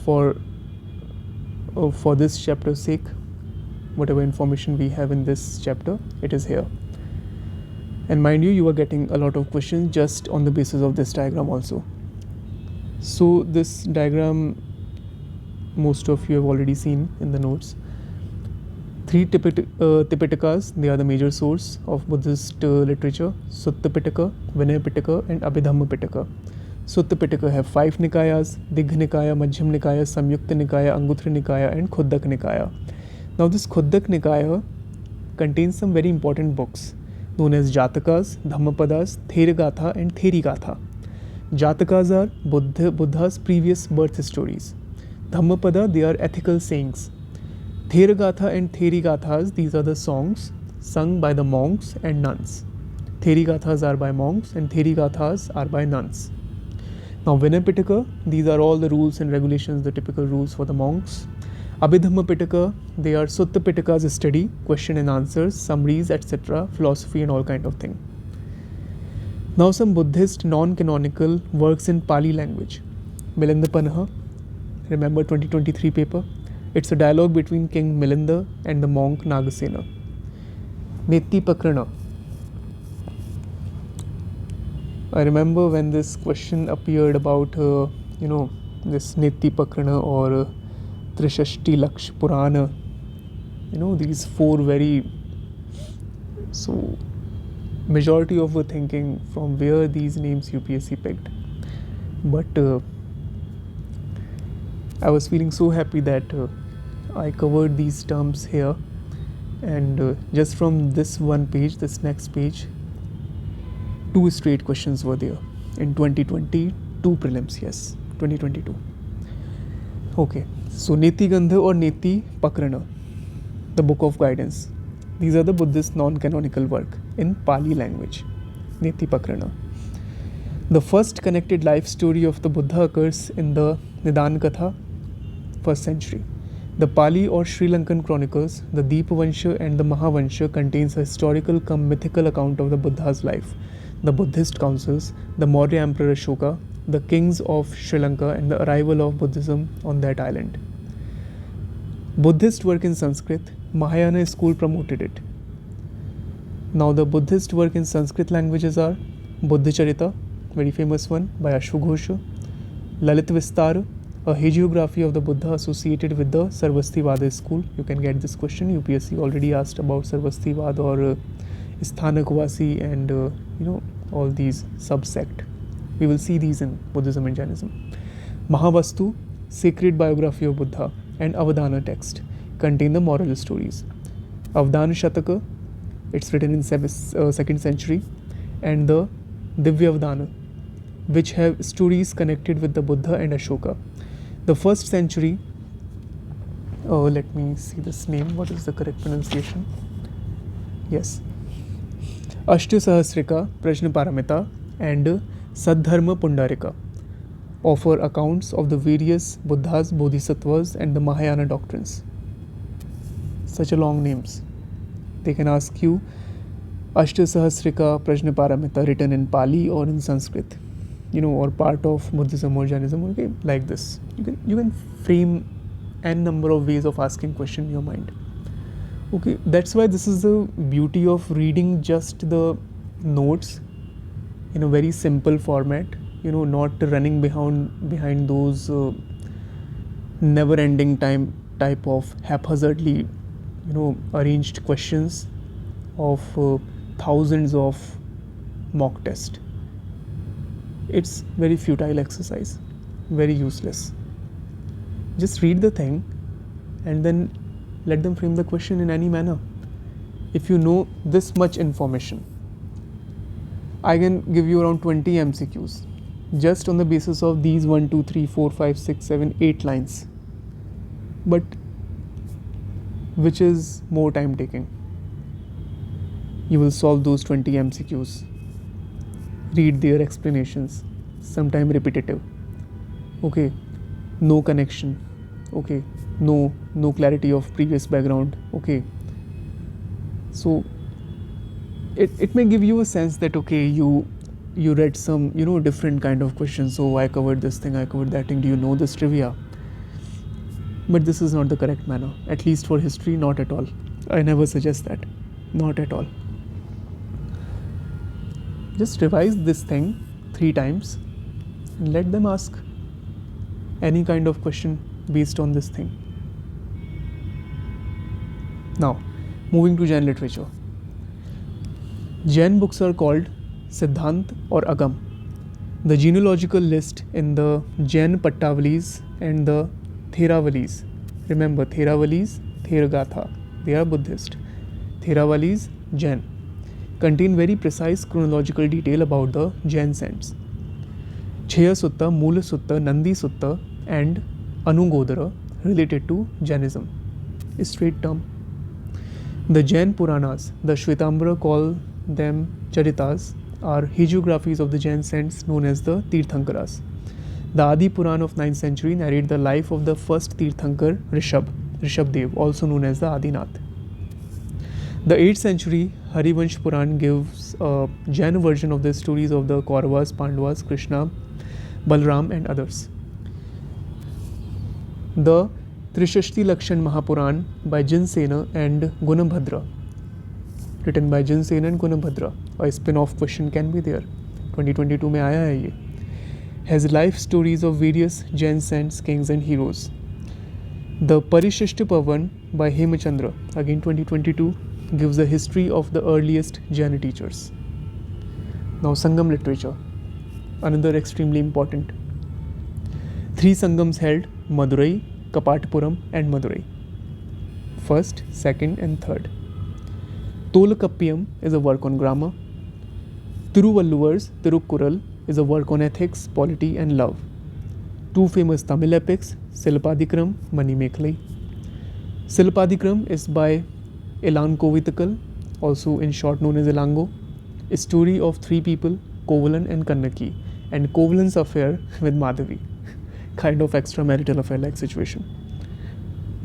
for this chapter's sake, whatever information we have in this chapter, it is here. And mind you are getting a lot of questions just on the basis of this diagram also. So this diagram, most of you have already seen in the notes. Three Tipitakas, they are the major source of Buddhist literature: Sutta Pitaka, Vinaya Pitaka and Abhidhamma Pitaka. Sutta Pitaka have 5 Nikayas: Digha Nikaya, Madhyam Nikaya, Samyukta Nikaya, Anguttara Nikaya and Khuddaka Nikaya. Now this Khuddaka Nikaya contains some very important books known as Jatakas, Dhammapadas, Theragatha and Therigatha. Jatakas are Buddha's previous birth stories. Dhammapada, they are ethical sayings. Theragatha and Therigathas, these are the songs sung by the monks and nuns. Therigathas are by monks and Therigathas are by nuns. Now Vinaya Pitaka, these are all the rules and regulations, the typical rules for the monks. Abhidhamma Pitaka, they are Sutta Pitaka's study, question and answers, summaries, etc., philosophy and all kind of thing. Now some Buddhist non-canonical works in Pali language. Milinda Panha, remember 2023 paper? It's a dialogue between King Milinda and the monk Nagasena. Neti Pakrana. I remember when this question appeared about, this Neti Pakrana or Trishashti Laksh Purana. These 4 very... So, majority of were thinking from where these names UPSC picked. But I was feeling so happy that I covered these terms here, and just from this one page, this next page, 2 straight questions were there in 2022 prelims. Yes, 2022. Okay, so Neti Gandha or Neti Pakrana, the book of guidance. These are the Buddhist non-canonical work in Pali language. Neti Pakrana. The first connected life story of the Buddha occurs in the Nidan Katha, 1st century. The Pali or Sri Lankan chronicles, the Deepavansha and the Mahavansha, contains a historical cum mythical account of the Buddha's life, the Buddhist councils, the Maurya Emperor Ashoka, the kings of Sri Lanka and the arrival of Buddhism on that island. Buddhist work in Sanskrit, Mahayana school promoted it. Now the Buddhist work in Sanskrit languages are Buddhacharita, very famous one by Ashwagosha, Lalit Vistar, a hagiography of the Buddha associated with the Sarvastivada school. You can get this question. UPSC already asked about Sarvastivada or Sthanakvasi and all these subsect. We will see these in Buddhism and Jainism. Mahavastu, sacred biography of Buddha, and Avadana text contain the moral stories. Avadana Shataka, it's written in 2nd century, and the Divyavadana, which have stories connected with the Buddha and Ashoka. The 1st century, let me see this name, what is the correct pronunciation? Yes, Ashtasahasrika, Prajnaparamita and Saddharma Pundarika offer accounts of the various Buddhas, Bodhisattvas and the Mahayana doctrines. Such a long names. They can ask you Ashtasahasrika, Prajnaparamita written in Pali or in Sanskrit, or part of Buddhism or Jainism, okay, like this. You can frame n number of ways of asking question in your mind. Okay, that's why this is the beauty of reading just the notes in a very simple format, not running behind those never-ending type of haphazardly, arranged questions of thousands of mock tests. It's very futile exercise, very useless. Just read the thing and then let them frame the question in any manner. If you know this much information, I can give you around 20 MCQs just on the basis of these 1, 2, 3, 4, 5, 6, 7, 8 lines. But which is more time taking? You will solve those 20 MCQs, read their explanations, sometime repetitive. Okay, no connection. Okay, no clarity of previous background. Okay, so it may give you a sense that okay, you read some different kind of questions. So I covered this thing, I covered that thing. Do you know this trivia? But this is not the correct manner. At least for history, not at all. I never suggest that. Not at all. Just revise this thing 3 times and let them ask any kind of question based on this thing. Now, moving to Jain literature. Jain books are called Siddhant or Agam. The genealogical list in the Jain Pattavalis and the Theravalis. Remember, Theravalis, Thergatha, they are Buddhist. Theravalis, Jain, contain very precise chronological detail about the Jain saints. Cheya Sutta, Mula Sutta, Nandi Sutta, and Anugodara related to Jainism. A straight term. The Jain Puranas, the Shvetambara call them Charitas, are hagiographies of the Jain saints known as the Tirthankaras. The Adi Puran of 9th century narrate the life of the first Tirthankar Rishabh Dev, also known as the Adinath. The 8th century Harivansh Puran gives a Jain version of the stories of the Kauravas, Pandavas, Krishna, Balram and others. The Trishashti Lakshan Mahapuran by Jinsena and Gunabhadra, written by Jinsena and Gunabhadra. A spin-off question can be there. 2022 में आया है ये. Has life stories of various Jain saints, kings and heroes. The Parishishta Pavan by Hemachandra, again 2022, gives a history of the earliest Jain teachers. Now Sangam literature, another extremely important. 3 Sangams held: Madurai, Kapatpuram and Madurai. First, second and third. Tolakappiyam is a work on grammar. Thiruvalluvar's Tirukkural is a work on ethics, polity and love. 2 famous Tamil epics, Silapadikram, Manimekalai. Silapadikram is by Elankovithakal, also in short known as Elango, a story of 3 people, Kovalan and Kannaki, and Kovalan's affair with Madhavi, kind of extramarital affair-like situation.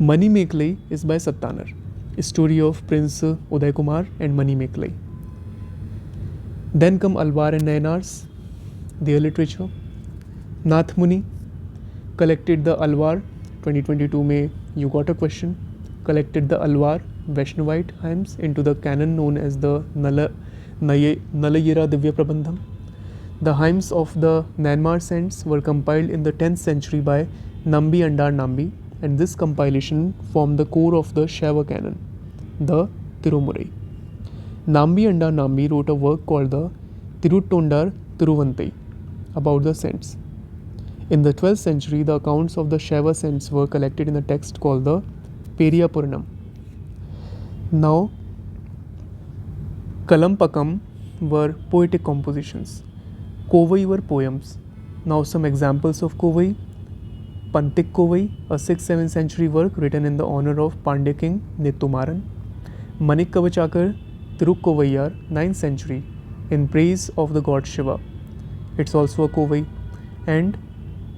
Manimekalai is by Sattanar, a story of Prince Uday Kumar and Manimekalai. Then come Alvar and Nayanar's, their literature. Nath Muni collected the Alvar, 2022 May you got a question, collected the Alvar Vaishnavite hymns into the canon known as the Nalayira Divya Prabandham. The hymns of the Myanmar saints were compiled in the 10th century by Nambi Andar Nambi, and this compilation formed the core of the Shaiva canon, the Tirumurai. Nambi Andar Nambi wrote a work called the Tiruttondar Tiruvantai about the saints. In the 12th century, the accounts of the Shaiva saints were collected in a text called the Periya Puranam. Now, Kalampakam were poetic compositions. Kovai were poems. Now some examples of Kovai. Pantik Kovai, a 6th-7th century work written in the honor of Pandya king Nittumaran. Manik Kavachakar Tirukkovaiyar, 9th century, in praise of the god Shiva. It's also a Kovai. And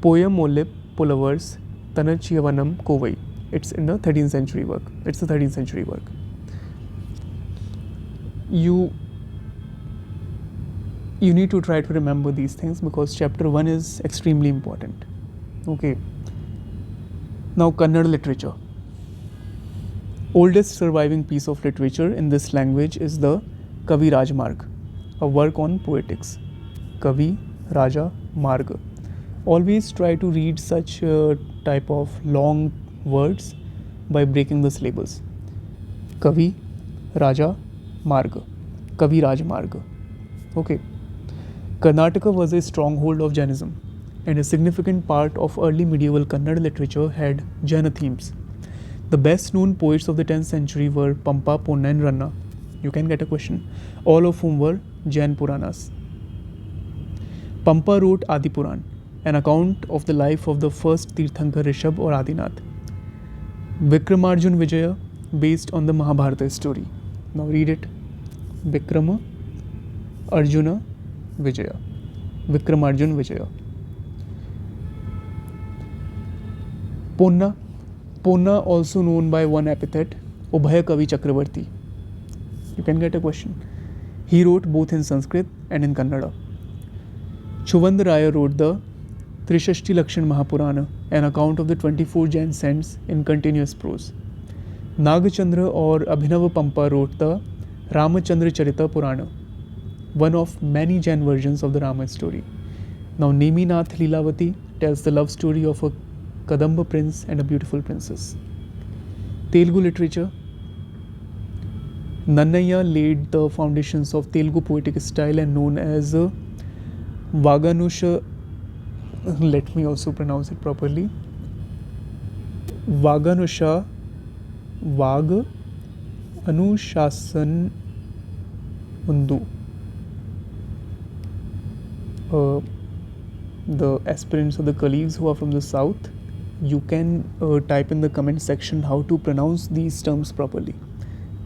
Poyamolip Pulavars Tanachiyavanam Kovai. It's in the 13th century work. It's a 13th century work. You need to try to remember these things because chapter 1 is extremely important. Okay. Now Kannada literature. Oldest surviving piece of literature in this language is the Kavi Rajmarg, a work on poetics. Kavi Raja Marg. Always try to read such type of long words by breaking the syllables. Kavi Raja Marg. Kavi Raj Marg. Okay. Karnataka was a stronghold of Jainism, and a significant part of early medieval Kannada literature had Jaina themes. The best known poets of the 10th century were Pampa, Ponna and Ranna. You can get a question. All of whom were Jain Puranas. Pampa wrote Adi Puran, an account of the life of the first Tirthankar Rishabh or Adinath. Vikramarjun Vijaya based on the Mahabharata story. Now read it. Vikrama Arjuna Vijaya. Vikramarjun Vijaya. Ponna. Ponna, also known by one epithet, Ubhaya Kavi Chakravarti. You can get a question. He wrote both in Sanskrit and in Kannada. Chuvand Raya wrote the Trishashti Lakshan Mahapurana, an account of the 24 Jain saints in continuous prose. Nagachandra or Abhinav Pampa wrote the Ramachandra Charita Purana, one of many Jain versions of the Rama story. Now Nemi Nath Lilavati tells the love story of a Kadamba prince and a beautiful princess. Telugu literature. Nannaya laid the foundations of Telugu poetic style and known as Vaganusha. Let me also pronounce it properly. Vaganusha Vag Anushasan Undu. The aspirants or the colleagues who are from the south, you can type in the comment section how to pronounce these terms properly,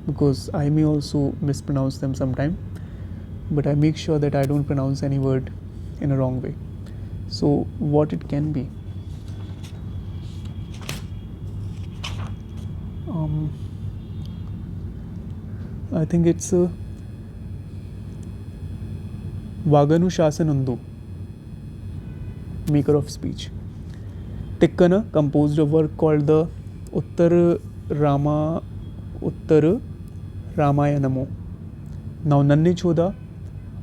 because I may also mispronounce them sometime, but I make sure that I don't pronounce any word in a wrong way. So what it can be? I think it's Vaganushasanundu, maker of speech. Tikkana composed a work called the Uttar Ramayanamo. Now Nanne Choda,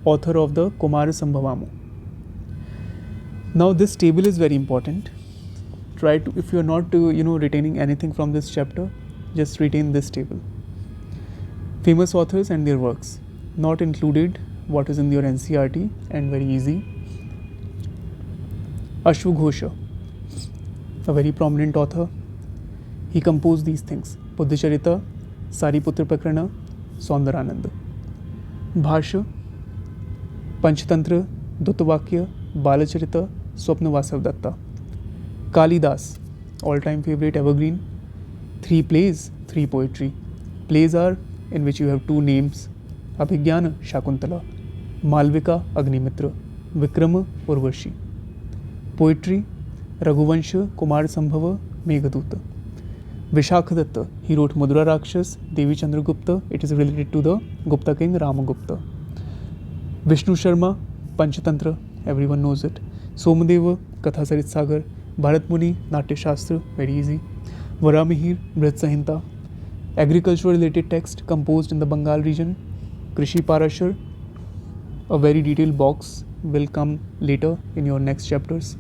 author of the Kumara Sambhavamo. Now this table is very important. Try to, if you are not retaining anything from this chapter, just retain this table. Famous authors and their works, not included what is in your NCERT, and very easy. Ashwaghosha, a very prominent author. He composed these things: Buddhacharita, Sariputra Prakarana, Saundarananda. Bhashya, Panchatantra, Duttavakya, Balacharita, Swapnavasav Datta. Kalidas, all-time favorite evergreen. 3 plays, 3 poetry. Plays are in which you have 2 names: Abhigyana, Shakuntala; Malvika, Agnimitra; Vikrama, Urvashi. Poetry: Raghuvansha, Kumar Sambhava, Meghaduta. Vishakhadatta, he wrote Mudra Rakshas, Devi Chandragupta. It is related to the Gupta king Ramagupta. Vishnu Sharma, Panchatantra, everyone knows it. Somadeva, Katha Sarit Sagar. Bharat Muni, Natya Shastra, very easy. Varamihir, Brit Sahinta. Agriculture related text composed in the Bengal region. Krishi Parashar, a very detailed box will come later in your next chapters.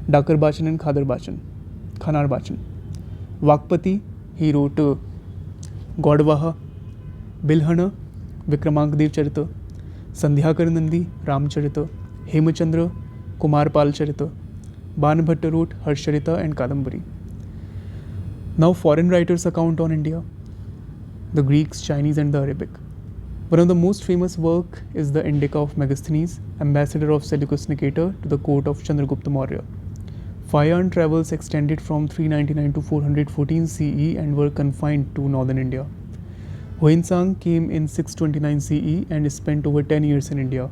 Dakar Bachan and Khanar Bachan. Vakpati, he wrote Godvaha, Bilhana, Vikramankadev Charita, Sandhyakar Nandi, Ramcharita, Hemachandra, Kumar Pal Charita. Banabhatta wrote Harshcharita and Kadambari. Now foreign writers' account on India: the Greeks, Chinese and the Arabic. One of the most famous work is the Indica of Megasthenes, ambassador of Seleucus Nicator to the court of Chandragupta Maurya. Fire travels extended from 399 to 414 CE and were confined to northern India. Huinsang came in 629 CE and spent over 10 years in India.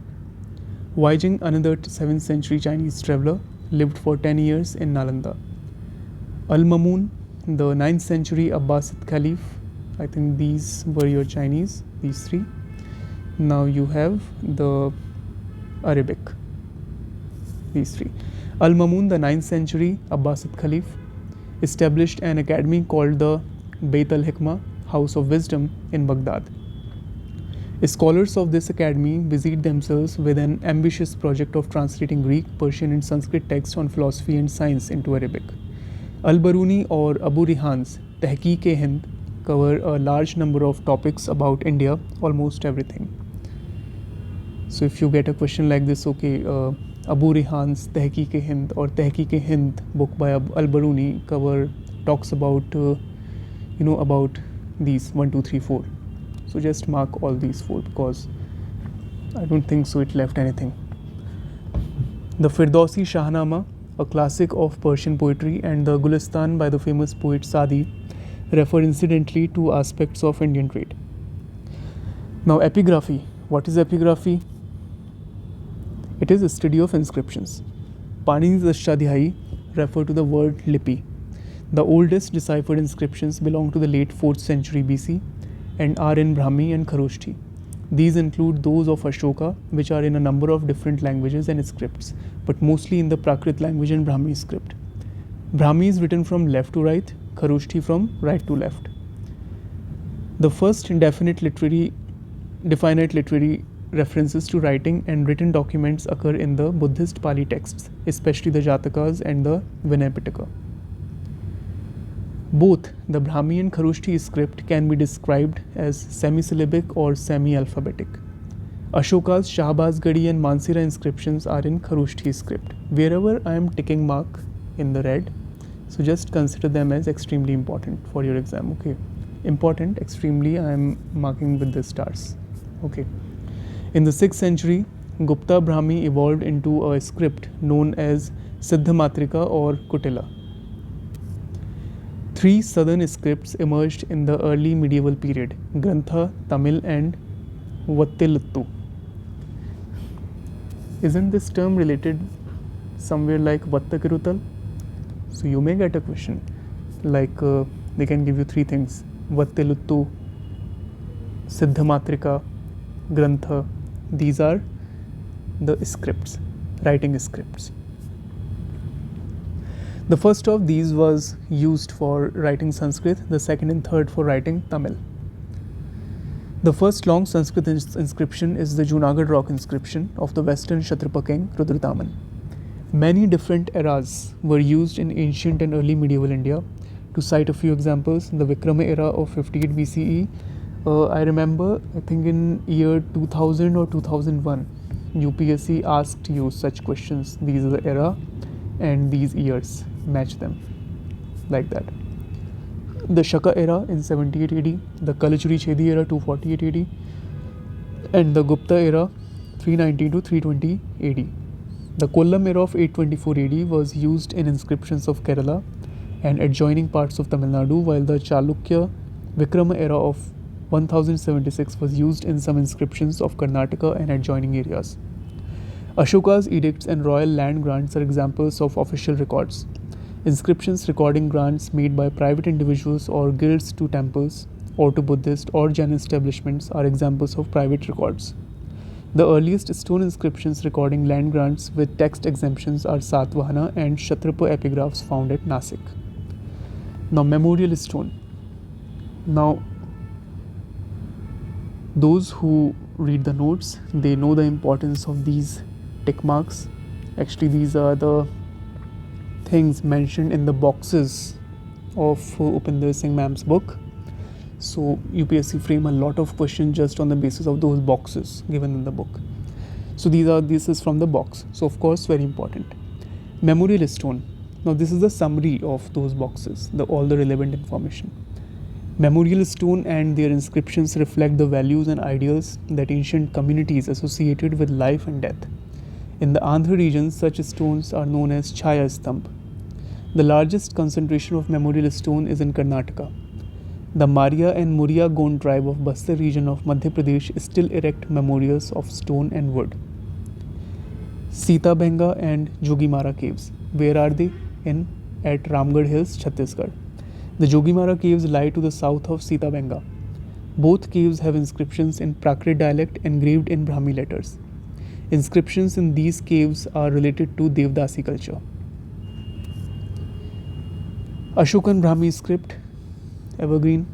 Weijing, another 7th century Chinese traveller, lived for 10 years in Nalanda. Al-Mamun, the 9th century Abbasid Caliph. I think these were your Chinese, these 3. Now you have the Arabic, these 3. Al-Mamun, the 9th century Abbasid Caliph, established an academy called the Beit al-Hikmah, House of Wisdom, in Baghdad. Scholars of this academy busied themselves with an ambitious project of translating Greek, Persian and Sanskrit texts on philosophy and science into Arabic. Al-Baruni or Abu Rihan's Tehqiq-e-Hind cover a large number of topics about India, almost everything. So if you get a question like this, okay, Abu Rihan's Tehqiq-e-Hind or Tehqiq-e-Hind book by Al-Baruni talks about about these 1, 2, 3, 4. So just mark all these 4 because I don't think so it left anything. The Firdausi Shahnama, a classic of Persian poetry, and the Gulistan by the famous poet Sadi, refer incidentally to aspects of Indian trade. Now, epigraphy. What is epigraphy? It is a study of inscriptions. Panini's Ashtadhyayi refer to the word lipi. The oldest deciphered inscriptions belong to the late 4th century BC and are in Brahmi and Kharoshthi. These include those of Ashoka, which are in a number of different languages and scripts, but mostly in the Prakrit language and Brahmi script. Brahmi is written from left to right, Kharoshthi from right to left. The first definite literary references to writing and written documents occur in the Buddhist Pali texts, especially the Jatakas and the Vinaya Pitaka. Both the Brahmi and Kharoshthi script can be described as semi-syllabic or semi-alphabetic. Ashoka's Shahbazgadi and Mansehra inscriptions are in Kharoshthi script. Wherever I am ticking mark in the red, so just consider them as extremely important for your exam. Okay, important, extremely, I am marking with the stars. Okay. In the 6th century, Gupta Brahmi evolved into a script known as Siddhamatrika or Kutila. 3 southern scripts emerged in the early medieval period: Grantha, Tamil and Vattiluttu. Isn't this term related somewhere like Vattakirutal? So you may get a question like they can give you 3 things: Vattiluttu, Siddhamatrika, Grantha. These are the scripts, writing scripts. The first of these was used for writing Sanskrit, the second and third for writing Tamil. The first long Sanskrit inscription is the Junagadh rock inscription of the western Kshatripa king Rudradaman. Many different eras were used in ancient and early medieval India. To cite a few examples, the Vikrama era of 58 BCE, I remember, I think in year 2000 or 2001, UPSC asked you such questions. These are the era and these years, match them like that. The Shaka era in 78 AD, the Kalachuri Chedi era 248 AD, and the Gupta era 319 to 320 AD. The Kollam era of 824 AD was used in inscriptions of Kerala and adjoining parts of Tamil Nadu, while the Chalukya Vikrama era of 1076 was used in some inscriptions of Karnataka and adjoining areas. Ashoka's edicts and royal land grants are examples of official records. Inscriptions recording grants made by private individuals or guilds to temples or to Buddhist or Jain establishments are examples of private records. The earliest stone inscriptions recording land grants with text exemptions are Satvahana and Kshatripa epigraphs found at Nasik. Now, memorial stone. Now, those who read the notes, they know the importance of these tick marks. Actually, these are the things mentioned in the boxes of Upinder Singh ma'am's book. So UPSC frame a lot of questions just on the basis of those boxes given in the book. So this is from the box. So of course, very important. Memorial stone. Now this is the summary of those boxes, all the relevant information. Memorial stone and their inscriptions reflect the values and ideals that ancient communities associated with life and death. In the Andhra region, such stones are known as Chaya Stambh. The largest concentration of memorial stone is in Karnataka. The Maria and Muria Gond tribe of Bastar region of Madhya Pradesh still erect memorials of stone and wood. Sita Benga and Jogimara caves. Where are they? At Ramgarh Hills, Chhattisgarh. The Jogimara caves lie to the south of Sita Benga. Both caves have inscriptions in Prakrit dialect engraved in Brahmi letters. Inscriptions in these caves are related to Devdasi culture. Ashokan Brahmi script, evergreen,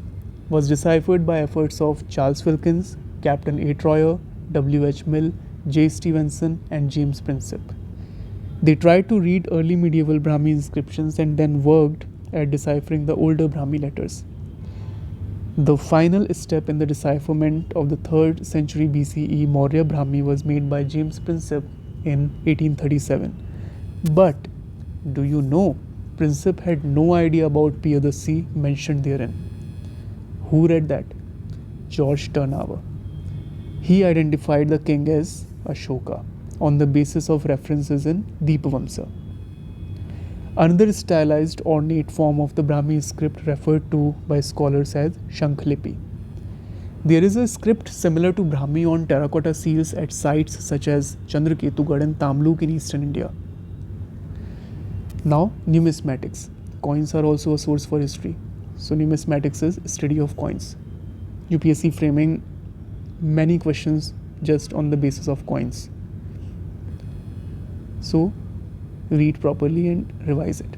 was deciphered by efforts of Charles Wilkins, Captain A. Troyer, W. H. Mill, J. Stevenson, and James Prinsep. They tried to read early medieval Brahmi inscriptions and then worked at deciphering the older Brahmi letters. The final step in the decipherment of the 3rd century BCE Maurya Brahmi was made by James Prinsep in 1837. But do you know, Prinsep had no idea about Piyadasi mentioned therein. Who read that? George Turnover. He identified the king as Ashoka on the basis of references in Deepavamsa. Another stylized ornate form of the Brahmi script referred to by scholars as Shankhlipi. There is a script similar to Brahmi on terracotta seals at sites such as Chandraketugarh and Tamluk in eastern India. Now, numismatics. Coins are also a source for history. So, numismatics is study of coins. UPSC framing many questions just on the basis of coins. So, read properly and revise it.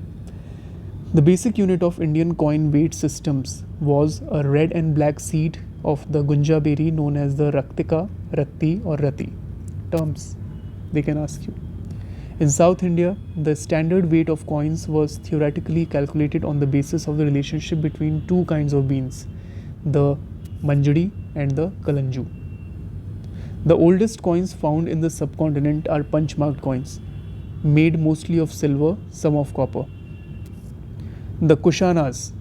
The basic unit of Indian coin weight systems was a red and black seed of the gunja berry known as the Raktika, Ratti or Rati. Terms they can ask you. In South India, the standard weight of coins was theoretically calculated on the basis of the relationship between two kinds of beans, the Manjari and the Kalanju. The oldest coins found in the subcontinent are punch-marked coins, made mostly of silver, some of copper. The Kushanas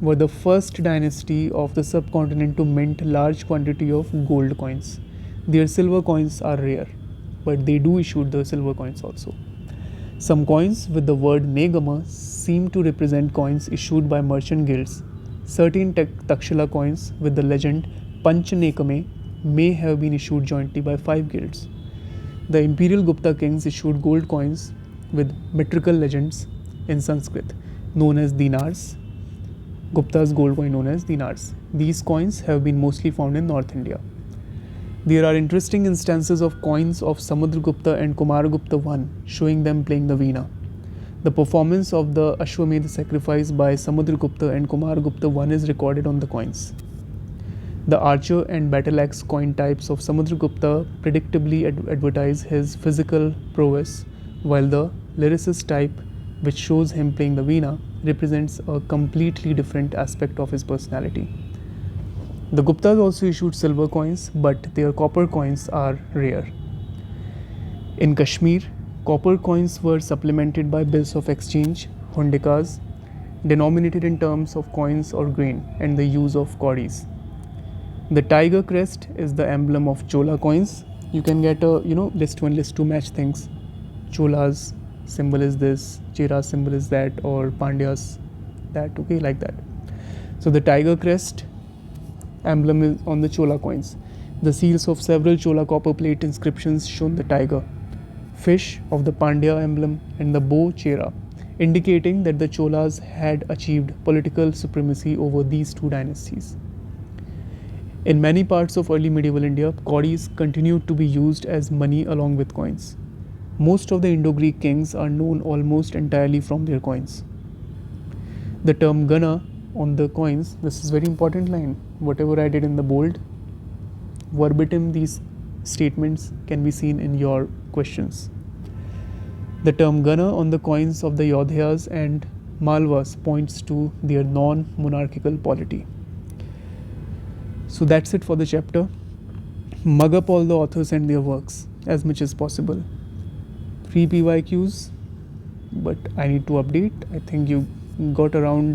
were the first dynasty of the subcontinent to mint large quantity of gold coins. Their silver coins are rare, but they do issue the silver coins also. Some coins with the word Negama seem to represent coins issued by merchant guilds. Certain Takshila coins with the legend Panchanekame may have been issued jointly by 5 guilds. The imperial Gupta kings issued gold coins with metrical legends in Sanskrit known as dinars. Gupta's gold coin known as dinars. These coins have been mostly found in North India. There are interesting instances of coins of Samudragupta and Kumaragupta I showing them playing the veena. The performance of the Ashwamedh sacrifice by Samudragupta and Kumaragupta I is recorded on the coins. The archer and battle axe coin types of Samudragupta predictably advertise his physical prowess, while the lyricist type, which shows him playing the veena, represents a completely different aspect of his personality. The Guptas also issued silver coins, but their copper coins are rare. In Kashmir, copper coins were supplemented by bills of exchange, hundikas, denominated in terms of coins or grain, and the use of caudies. The tiger crest is the emblem of Chola coins. You can get a list 1, list 2 match things. Chola's symbol is this, Chera's symbol is that, or Pandya's that, okay, like that. So the tiger crest emblem is on the Chola coins. The seals of several Chola copper plate inscriptions shown the tiger, fish of the Pandya emblem, and the bow Chera, indicating that the Cholas had achieved political supremacy over these two dynasties. In many parts of early medieval India, caudies continued to be used as money along with coins. Most of the Indo-Greek kings are known almost entirely from their coins. The term Gana on the coins, this is very important line, whatever I did in the bold, verbatim these statements can be seen in your questions. The term Gana on the coins of the Yodhyas and Malwas points to their non-monarchical polity. So that's it for the chapter. Mug up all the authors and their works as much as possible. 3 PYQs, but I need to update. I think you got around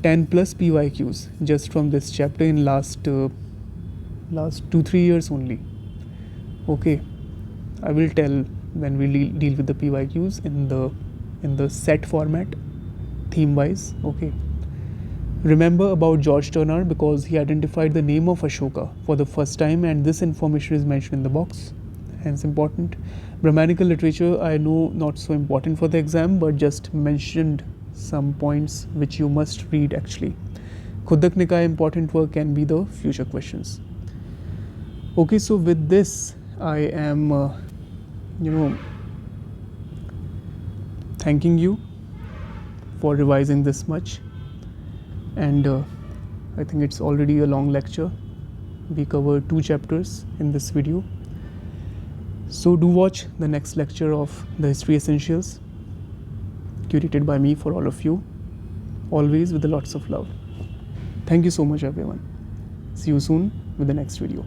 10 plus PYQs just from this chapter in last 2-3 years only. Okay, I will tell when we deal with the PYQs in the set format, theme wise. Okay. Remember about George Turner because he identified the name of Ashoka for the first time, and this information is mentioned in the box, hence important. Brahmanical literature, I know not so important for the exam, but just mentioned some points which you must read actually. Khudak Nikaya important work can be the future questions. Okay, so with this I am thanking you for revising this much. And I think it's already a long lecture. We covered 2 chapters in this video. So do watch the next lecture of the History Essentials, curated by me for all of you, always with lots of love. Thank you so much everyone. See you soon with the next video.